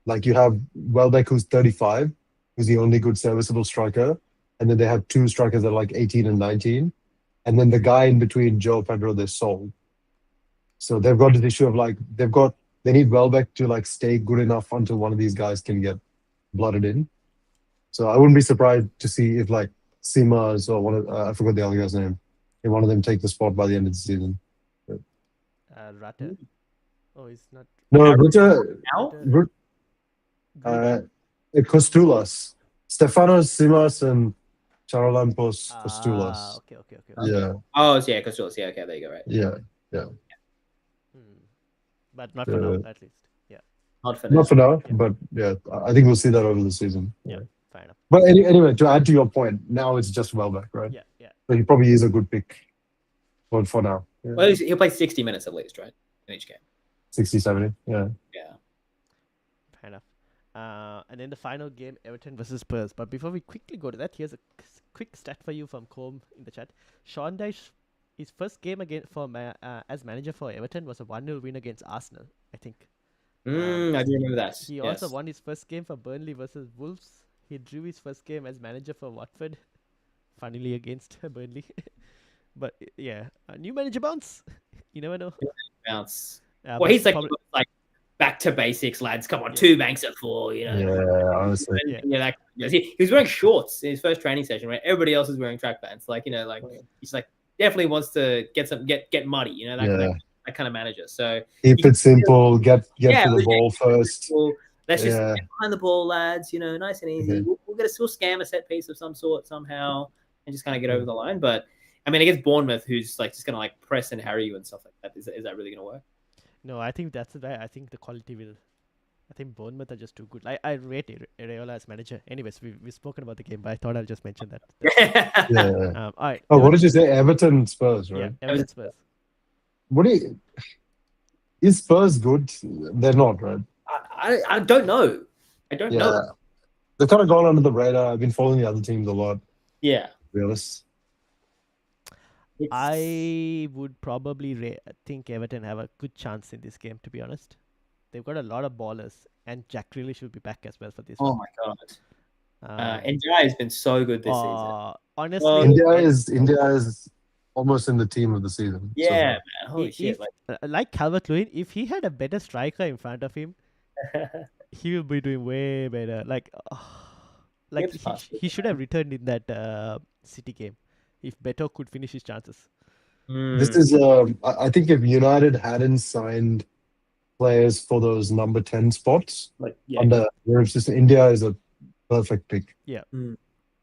Like you have Welbeck, who's 35, who's the only good serviceable striker. And then they have 2 strikers that are like 18 and 19. And then the guy in between, Joe Pedro, they sold. So they've got this issue of like, they need Welbeck to like stay good enough until one of these guys can get blooded in. So I wouldn't be surprised to see if like Simas or one of, I forgot the other guy's name, if one of them take the spot by the end of the season. Rutter? Oh, he's not. No, Kostulas. Stefanos Simas and Charalampos Kostulas. Okay. Yeah. Oh, yeah, Kostulas. Yeah, okay, there you go, right. Yeah. But not for now, at least. Yeah. Not for now, but yeah, I think we'll see that over the season. Yeah, fair enough. But anyway, to add to your point, now it's just Welbeck, right? Yeah. So he probably is a good pick for now. Yeah. Well, he'll play 60 minutes at least, right? In each game. 60, 70, yeah. Fair enough. And then the final game, Everton versus Spurs. But before we quickly go to that, here's a quick stat for you from Combe in the chat. Sean Dyche, his first game again as manager for Everton was a 1-0 win against Arsenal, I think. I do remember that. He also won his first game for Burnley versus Wolves. He drew his first game as manager for Watford, funnily against Burnley. But yeah, a new manager bounce. You never know. Bounce. Well, he's like back to basics, lads. Come on, 2 banks at 4. You know. Yeah, honestly. He was wearing shorts in his first training session, right? Everybody else is wearing track pants. Like, you know, like he's like definitely wants to get muddy. You know, that kind of manager. So keep it simple. Get to the ball first. Let's just get behind the ball, lads. You know, nice and easy. We'll scam a set piece of some sort somehow and just kind of get over the line. But I mean, against Bournemouth, who's like just gonna like press and harry you and stuff like that. Is that really gonna work? No, I think that's the way. I think the quality will. I think Bournemouth are just too good. I rate Areola as manager. Anyways, we've spoken about the game, but I thought I'll just mention that. All right. Oh, what did you say? Everton Spurs, right? Yeah, Everton Spurs. Is Spurs good? They're not, right? I don't know. I don't know. They've kind of gone under the radar. I've been following the other teams a lot. Yeah. Realist. I would probably think Everton have a good chance in this game, to be honest. They've got a lot of ballers, and Jack Grealish will be back as well for this one. My God. Ndiaye has been so good this season. Honestly, India is almost in the team of the season. Yeah, man. Holy shit. Like Calvert-Lewin, if he had a better striker in front of him, he will be doing way better. He should have returned in that City game if Beto could finish his chances. This is, I think if United hadn't signed players for those number 10 spots, under India is a perfect pick. Yeah.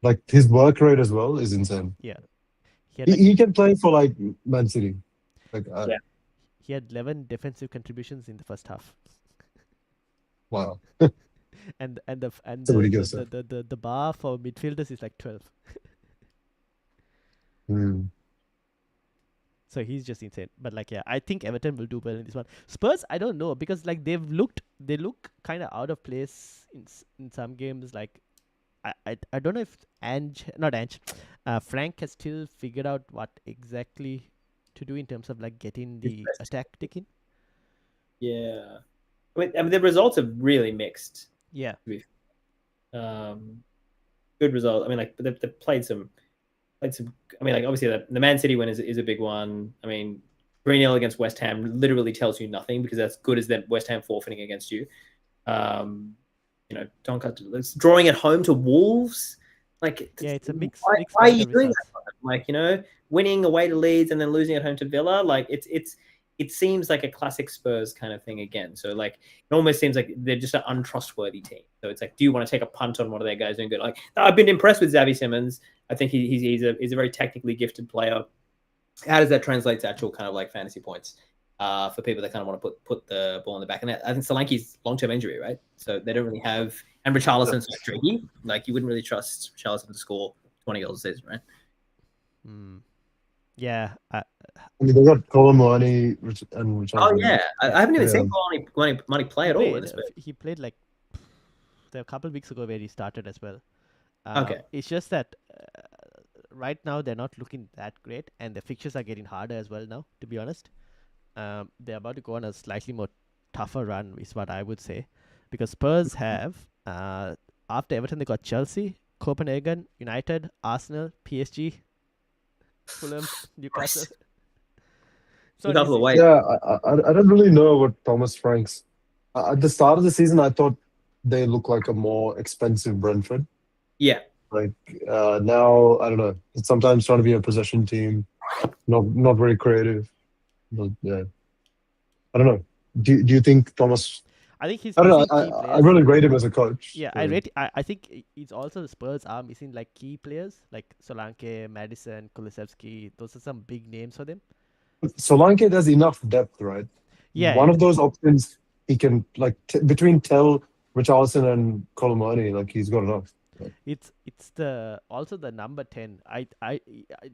Like his work rate as well is insane. Yeah. He can play for like Man City. He had 11 defensive contributions in the first half. Wow. and the bar for midfielders is like 12. So he's just insane. But like, yeah, I think Everton will do well in this one. Spurs, I don't know, because like they look kind of out of place in some games. Like I don't know if Frank has still figured out what exactly to do in terms of like getting the attack ticking. Yeah, I mean the results are really mixed. Yeah. Good result. I mean, like they've played some. I mean, like obviously the Man City win is a big one. I mean, 3-0 against West Ham literally tells you nothing because that's good as that West Ham forfeiting against you. Doncaster drawing at home to Wolves. Like, yeah, it's a mix. Why are you doing that? Like, winning away to Leeds and then losing at home to Villa. Like, it seems like a classic Spurs kind of thing again. So like, it almost seems like they're just an untrustworthy team. So it's like, do you want to take a punt on one of their guys doing good? Like, I've been impressed with Xavi Simons. I think he's a very technically gifted player. How does that translate to actual kind of like fantasy points for people that kind of want to put the ball in the back of net? I think Solanke's long-term injury, right? So they don't really have, and Richarlison's streaky. Like, you wouldn't really trust Richarlison to score 20 goals a season, right? Yeah. I mean, they got Colomani and Richarlison. Oh yeah, I haven't even seen Colomani play at all. He played like a couple of weeks ago where he started as well. Okay. It's just that right now they're not looking that great, and the fixtures are getting harder as well now, to be honest. They're about to go on a slightly more tougher run, is what I would say. Because Spurs have, after Everton, they got Chelsea, Copenhagen, United, Arsenal, PSG, Fulham, Newcastle. So I don't really know what Thomas Frank's... at the start of the season, I thought they looked like a more expensive Brentford. Yeah. Like now, I don't know. It's sometimes trying to be a possession team, not very creative. But yeah, I don't know. Do you think Thomas? I think he's. I don't know. I really rate him as a coach. Yeah, so. I think it's also the Spurs are missing like key players like Solanke, Madison, Kulusevski. Those are some big names for them. Solanke has enough depth, right? Yeah. One of those options he can like between Tell, Richarlison, and Colomani. Like he's got enough. It's also the number 10.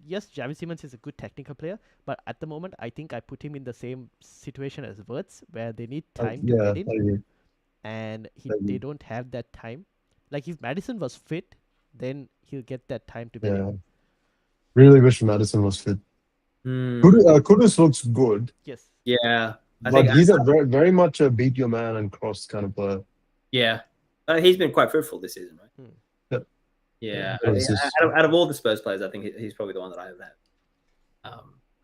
Yes, Xavi Simons is a good technical player, but at the moment I think I put him in the same situation as Wirtz, where they need time to get in, and they don't have that time. Like if Madison was fit, then he'll get that time to get in. Really wish Madison was fit. Kudus looks good. Yes. Yeah. But he's a very much a beat your man and cross kind of player. Yeah. He's been quite fruitful this season, right? Yeah, out of all the Spurs players, I think he's probably the one that I have had.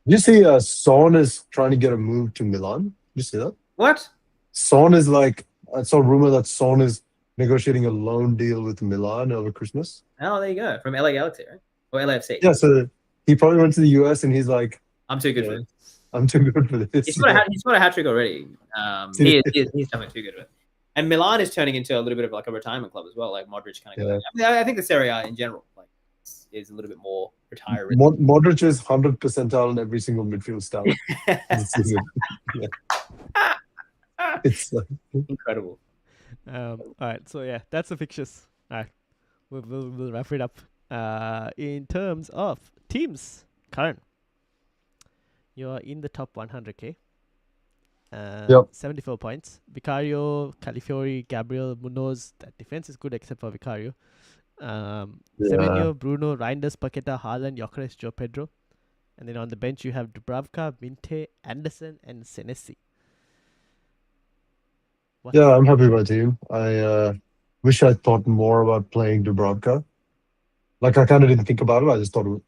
You see, Son is trying to get a move to Milan. You see that? What? Son is like, I saw a rumor that Son is negotiating a loan deal with Milan over Christmas. Oh, there you go. From LA Galaxy, right? Or LAFC. Yeah, so he probably went to the US and he's like, I'm too good for this. I'm too good for this. He's got a hat trick already. He's definitely too good for it. And Milan is turning into a little bit of like a retirement club as well, like Modric kind of going. I think the Serie A in general is a little bit more retiring. Modric is 100 percentile in every single midfield style. It's incredible. All right, so yeah, that's the fixtures. All right, we'll wrap it up. In terms of teams, Karan, you're in the top 100k. 74 points. Vicario, Calafiori, Gabriel, Munoz. That defense is good except for Vicario. Semenyo, Bruno, Reinders, Paqueta, Haaland, Gyökeres, Joe Pedro. And then on the bench you have Dubravka, Minte, Anderson, and Senesi. I'm happy with my team. I wish I thought more about playing Dubravka. Like I kind of didn't think about it. I just thought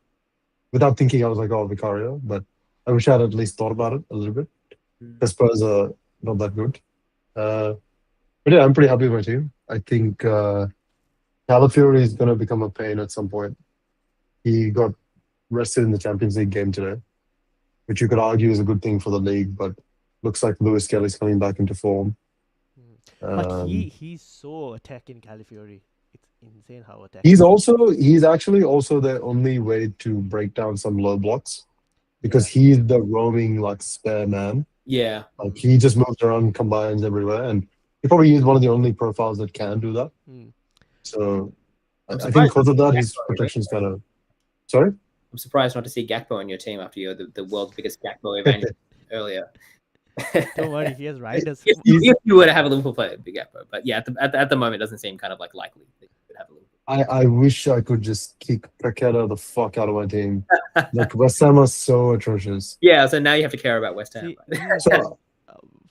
without thinking, I was like, oh, Vicario. But I wish I had at least thought about it a little bit. The Spurs are not that good. But yeah, I'm pretty happy with my team. I think Calafiori is going to become a pain at some point. He got rested in the Champions League game today, which you could argue is a good thing for the league, but looks like Lewis Kelly's coming back into form. But he's so attacking Calafiori. It's insane how attacking. He's actually also the only way to break down some low blocks because he's the roaming like spare man. Yeah. Like he just moves around, combines everywhere, and he probably is one of the only profiles that can do that. So I think because of that, his protection's kind of... Sorry? I'm surprised not to see Gakpo on your team after you're the world's biggest Gakpo evangelist earlier. Don't worry, he has Reinders. If you were to have a Liverpool player, it'd be Gakpo. But yeah, at the moment, it doesn't seem kind of like likely that you could have a Liverpool. I wish I could just kick Paqueta the fuck out of my team. Like West Ham are so atrocious. Yeah, so now you have to care about West Ham. See, right? So,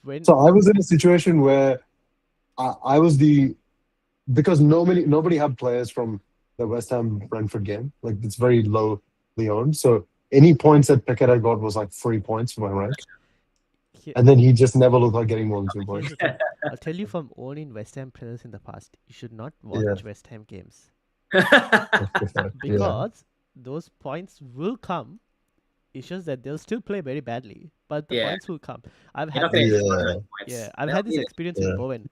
when so I was in a situation where I was because nobody had players from the West Ham Brentford game. Like it's very lowly owned. So any points that Paqueta got was like free points for my rank. And then he just never looked like getting more than 2 points. I'll tell you from owning West Ham players in the past, you should not watch West Ham games. Because those points will come. It's just that they'll still play very badly, but the points will come. I've had this experience with Bowen,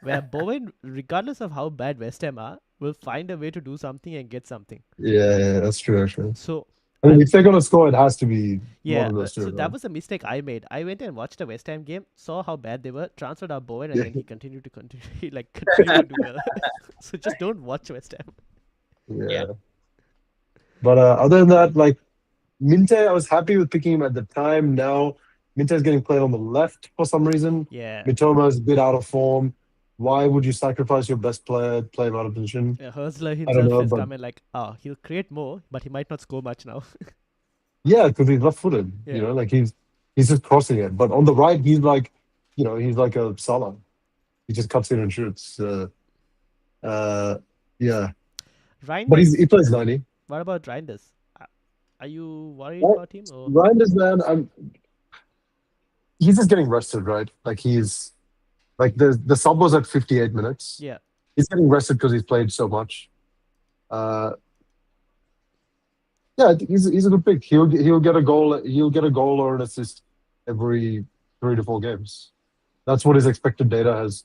where Bowen, regardless of how bad West Ham are, will find a way to do something and get something. Yeah, that's true actually. So I mean, if they're gonna score, it has to be yeah. one of those two. So that was a mistake I made. I went and watched the West Ham game, saw how bad they were, transferred out Bowen, and then he continued to he continued to do well. So just don't watch West Ham. Yeah. But other than that, like Minte, I was happy with picking him at the time. Now Minte is getting played on the left for some reason. Yeah. Mitoma is a bit out of form. Why would you sacrifice your best player, play him out of position? Yeah, Hurstler himself has come in like, he'll create more, but he might not score much now. Yeah, because he's left-footed. You know, like he's just crossing it. But on the right, he's like, he's like a Salah. He just cuts in and shoots. Yeah. Reinders, but he plays 90. What about Reinders? Are you worried about him? Or? Reinders, man, he's just getting rested, right? Like he's like the sub was at 58 minutes. Yeah. He's getting rested because he's played so much. Yeah, I think he's a good pick. He'll get a goal. He'll get a goal or an assist every 3 to 4 games. That's what his expected data has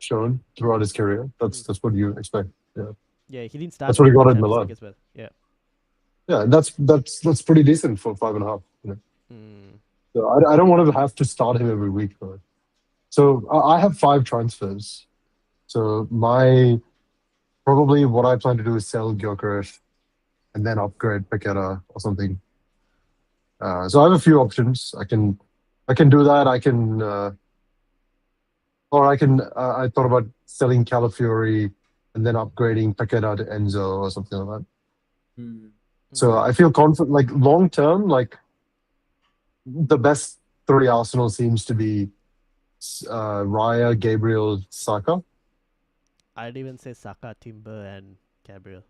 shown throughout his career. That's what you expect. Yeah. Yeah, he didn't start. That's what he got at Milan as well. Yeah. Yeah, and that's pretty decent for 5.5. So I don't want to have to start him every week. Though. So I have 5 transfers. So probably what I plan to do is sell Gyökeres and then upgrade Paqueta or something. So I have a few options. I can do that. I thought about selling Calafiori and then upgrading Paqueta to Enzo or something like that. So I feel confident, like long term, like the best 3 Arsenal seems to be Raya, Gabriel, Saka. I'd even say Saka, Timber, and Gabriel.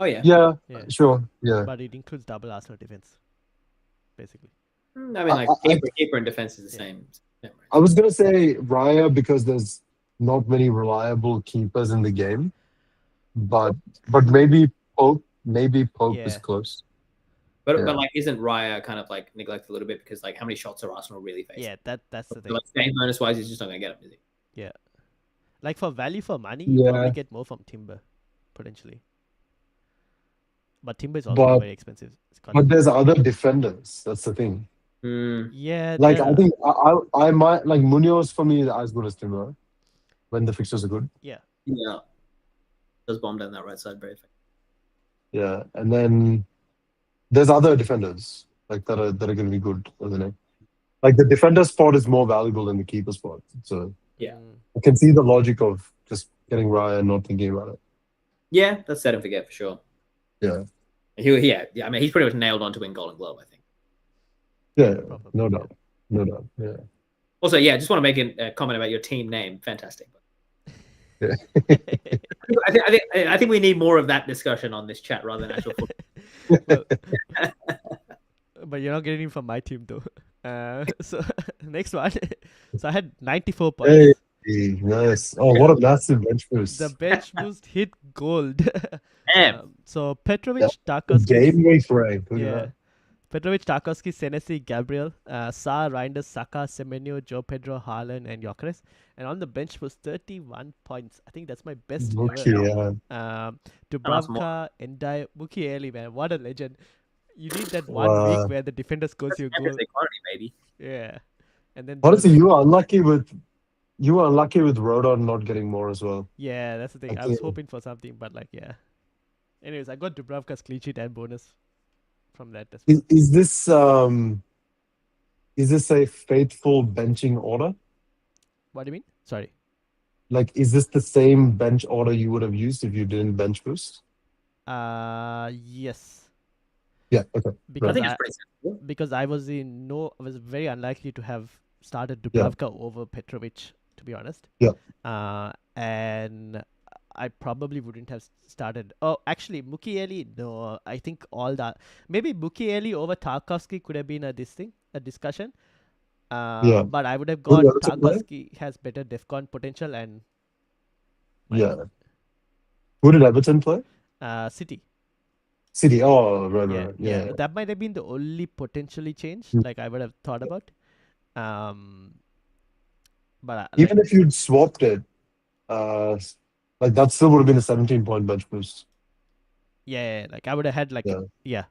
Oh yeah. Yeah, sure. Yeah. But it includes double Arsenal defense, basically. I mean, like keeper and defense is the same. I was gonna say Raya because there's not many reliable keepers in the game, but maybe Pope is close. But like, isn't Raya kind of like neglected a little bit because like how many shots are Arsenal really facing? Yeah, that's the thing. Like game bonus wise, he's just not gonna get them, is he? Yeah, like for value for money, you probably get more from Timber potentially. But Timber is also very expensive. But there's other defenders. That's the thing. Yeah. Like I think I might like Munoz for me is as good as Timber when the fixtures are good. Yeah. Yeah. Does bomb down that right side very fast. Yeah, and then there's other defenders like that are going to be good, isn't it? Like the defender spot is more valuable than the keeper spot. So yeah, I can see the logic of just getting Raya and not thinking about it. Yeah, that's set and forget for sure. Yeah. I mean, he's pretty much nailed on to win Golden Glove, I think. Yeah, no doubt. Yeah. Also, just want to make a comment about your team name. Fantastic. Yeah. I think we need more of that discussion on this chat rather than actual football. But you're not getting him from my team though. So next one. So I had 94 points. Hey, nice. Oh, what a massive bench boost. The bench boost hit gold. So Petrovic, Tarkowski. Gameweek rank. Yeah. Petrovic, Tarkowski, Senesi, Gabriel, Sa, Reinders, Saka, Semenyo, Joe Pedro, Haaland, and Gyökeres. And on the bench was 31 points. I think that's my best ever. Dubravka, Endai, Muki Eli, man. What a legend. You need that 1 week where the defender scores you a goal. Baby. Yeah. And then honestly, you were unlucky with Rodon not getting more as well. Yeah, that's the thing. I was hoping for something, but like, yeah. Anyways, I got Dubravka's clean sheet and bonus. from that as well. Is this a faithful benching order? What do you mean? Sorry. Like, is this the same bench order you would have used if you didn't bench boost? Yes. Yeah. Okay. I Because think it's pretty sensible. because I was very unlikely to have started Dubravka over Petrovic, to be honest. Yeah. And I probably wouldn't have started. Oh, actually, Mukiele. No, I think all that. Maybe Mukiele over Tarkovsky could have been a discussion. Yeah. But I would have Who gone did Everton play? Tarkovsky has better DEFCON potential and Yeah. Who did Everton play? City. City. Oh, right. Yeah. That might have been the only potentially change Mm. like I would have thought about. But Even if you'd swapped it, like that still would have been a 17-point bench boost. like I would have had like Yeah.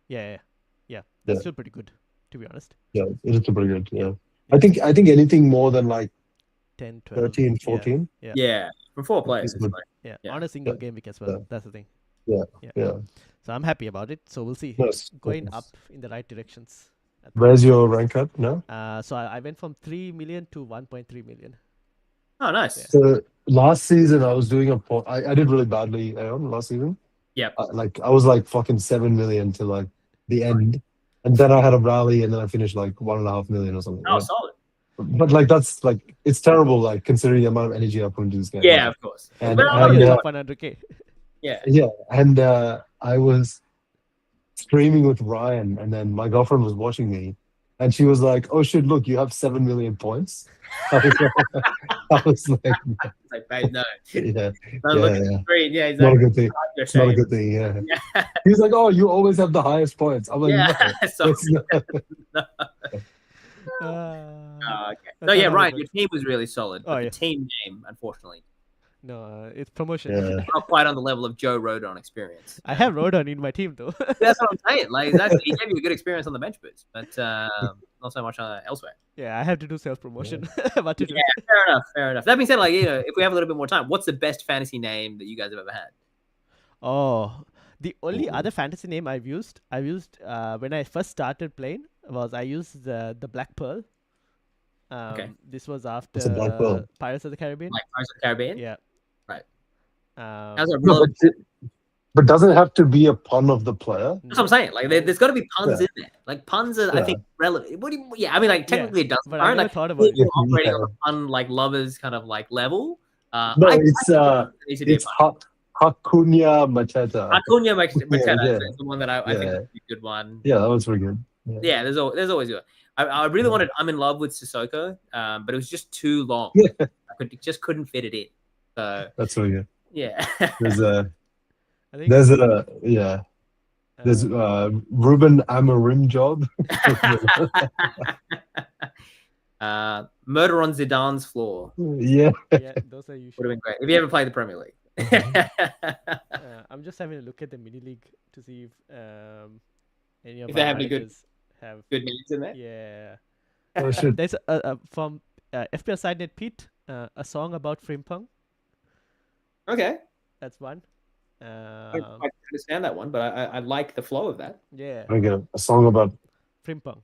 That's still pretty good, to be honest. Yeah, it is pretty good. Yeah. Yeah. I think anything more than like 10, 12. 13, 14. Yeah, from 4 players. It's good. Yeah, Yeah. on a single Yeah. game week as well. Yeah. That's the thing. Yeah. So I'm happy about it. So we'll see. Nice. Going Nice. up in the right directions. at the Where's moment. your rank at now? So I went from 3 million to 1.3 million. Oh, nice. Yeah. So last season I was doing I did really badly, Ayon, last season. Yep. I was like fucking 7 million to like the end. And then I had a rally and then I finished like 1.5 million or something. Oh, right? solid. But like that's like it's terrible, like considering the amount of energy I put into this game. Yeah, of course. And- But Now and, you're yeah. top 100k. yeah. Yeah, and I was streaming with Ryan, and then my girlfriend was watching me, and she was like, "Oh shit! Look, you have 7 million points." I was like, It's like, babe, no. "Yeah, No, look at yeah. the screen. Yeah, It's not a exactly. good thing. You're It's not a saying. good thing." Yeah. Yeah. He's like, "Oh, you always have the highest points." I'm like, Yeah. "No, So, it's not." okay. That's No, yeah, not how it right. works. Your team was really solid. But Oh, the yeah. team name, unfortunately, No, it's promotion. Yeah. not quite on the level of Joe Rodon experience. I have Rodon in my team though. That's what I'm saying. Like, exactly. He gave you a good experience on the bench boost, but not so much elsewhere. Yeah, I have to do self promotion. What to do? Yeah, fair enough. That being said, like, if we have a little bit more time, what's the best fantasy name that you guys have ever had? Oh, the only Ooh. other fantasy name I've used when I first started playing I used the Black Pearl. Okay. This was after What's a Black Pearl? Pirates of the Caribbean. Like Pirates of the Caribbean? Yeah. Right. Um, That's a No, relevant. but doesn't it have to be a pun of the player? That's what I'm saying. Like, there's got to be puns Yeah. in there. Like, puns are, I Yeah. think, relevant. What do you? Yeah, I mean, like, technically it does. but I never Like, thought about it. you're operating Yeah. on a pun like lovers kind of like level. No, I it's think it needs to be a it's pun. Hakunya Mateta. Acuna Mateta Yeah. is the one that I think Yeah. is a good one. Yeah, that was pretty good. Yeah, there's always good. I really wanted I'm in love with Sissoko, but it was just too long. Yeah. I just couldn't fit it in. So That's really good. yeah. I think There's Ruben Amorim job. Murder on Zidane's floor Yeah. yeah, those are would have usually. been great if you ever played the Premier League. I'm just having a look at the mini league to see if any of If my they have any good- managers have. Good names in there. Yeah. Oh shit. There's from FPL Sidenet Pete a song about Frimpong. Okay. That's one. I don't quite understand that one, but I like the flow of that. Yeah, I get it. A song about Frimpong.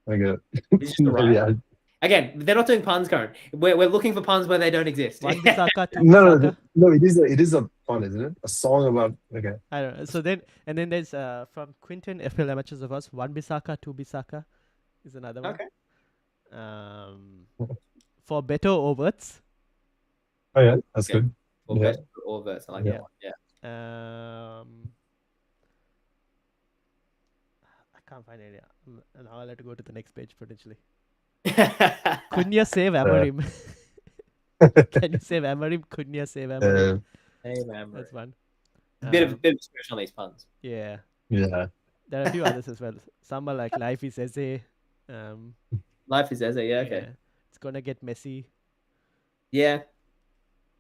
I get it. It's just the right. Yeah. Again, they're not doing puns, Karan. We're looking for puns where they don't exist. One Bisaka, two No, Bisaka. it is a pun, isn't it? A song about okay. I don't know. So then there's from Quinton FPL Amateurs of Us, one Bisaka, two Bisaka is another one. Okay. For better or worse. Oh yeah, that's Okay. good. Or Yeah. best or verse. I like Yeah. that one. Yeah. I can't find any. Now I'll have to go to the next page potentially. Kunya save Amarim. Can you save Amarim? Kunya save Amarim. Hey, man. That's one. Bit of expression on these puns. Yeah. Yeah. There are a few others as well. Some are like Life is Eze. Life is Eze. Yeah. Okay. Yeah. It's gonna get messy. Yeah.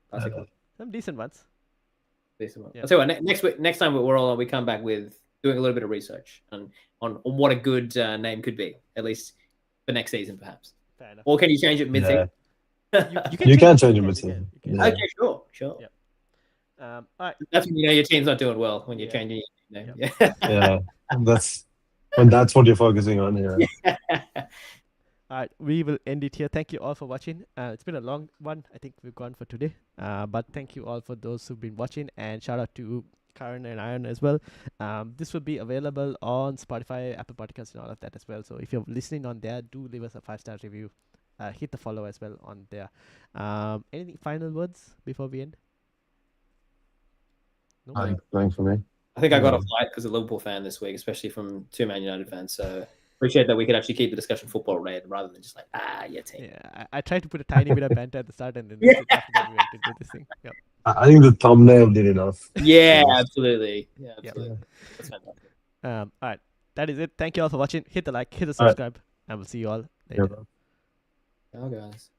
Classic. Some decent ones. Decent one. Yeah. I'll tell you what, next time we come back with doing a little bit of research on what a good name could be, at least for next season, perhaps. Fair enough. Or can you change it mid-season? You can change it mid-season. You can. Yeah. Okay, sure. Yeah. All right. That's when you know your team's not doing well, when you're Yeah. changing your name. Yep. Yeah. Yeah, that's what you're focusing on. Yeah. All right, we will end it here. Thank you all for watching. It's been a long one. I think we've gone for today. But thank you all for those who've been watching, and shout out to Karan and Ayon as well. This will be available on Spotify, Apple Podcasts, and all of that as well. So if you're listening on there, do leave us a 5-star review. Hit the follow as well on there. Any final words before we end? No? Going for me. I think I got a flight because a Liverpool fan this week, especially from 2 Man United fans. So appreciate that we could actually keep the discussion football related rather than just like, your team. Yeah, I tried to put a tiny bit of banter at the start, and then after that we went into this thing. Yep. I think the thumbnail did enough. Yeah, absolutely. Yeah, absolutely. Yep. That's fantastic. All right, that is it. Thank you all for watching. Hit the like, hit the subscribe, and we'll see you all later. Yeah. Ciao, guys.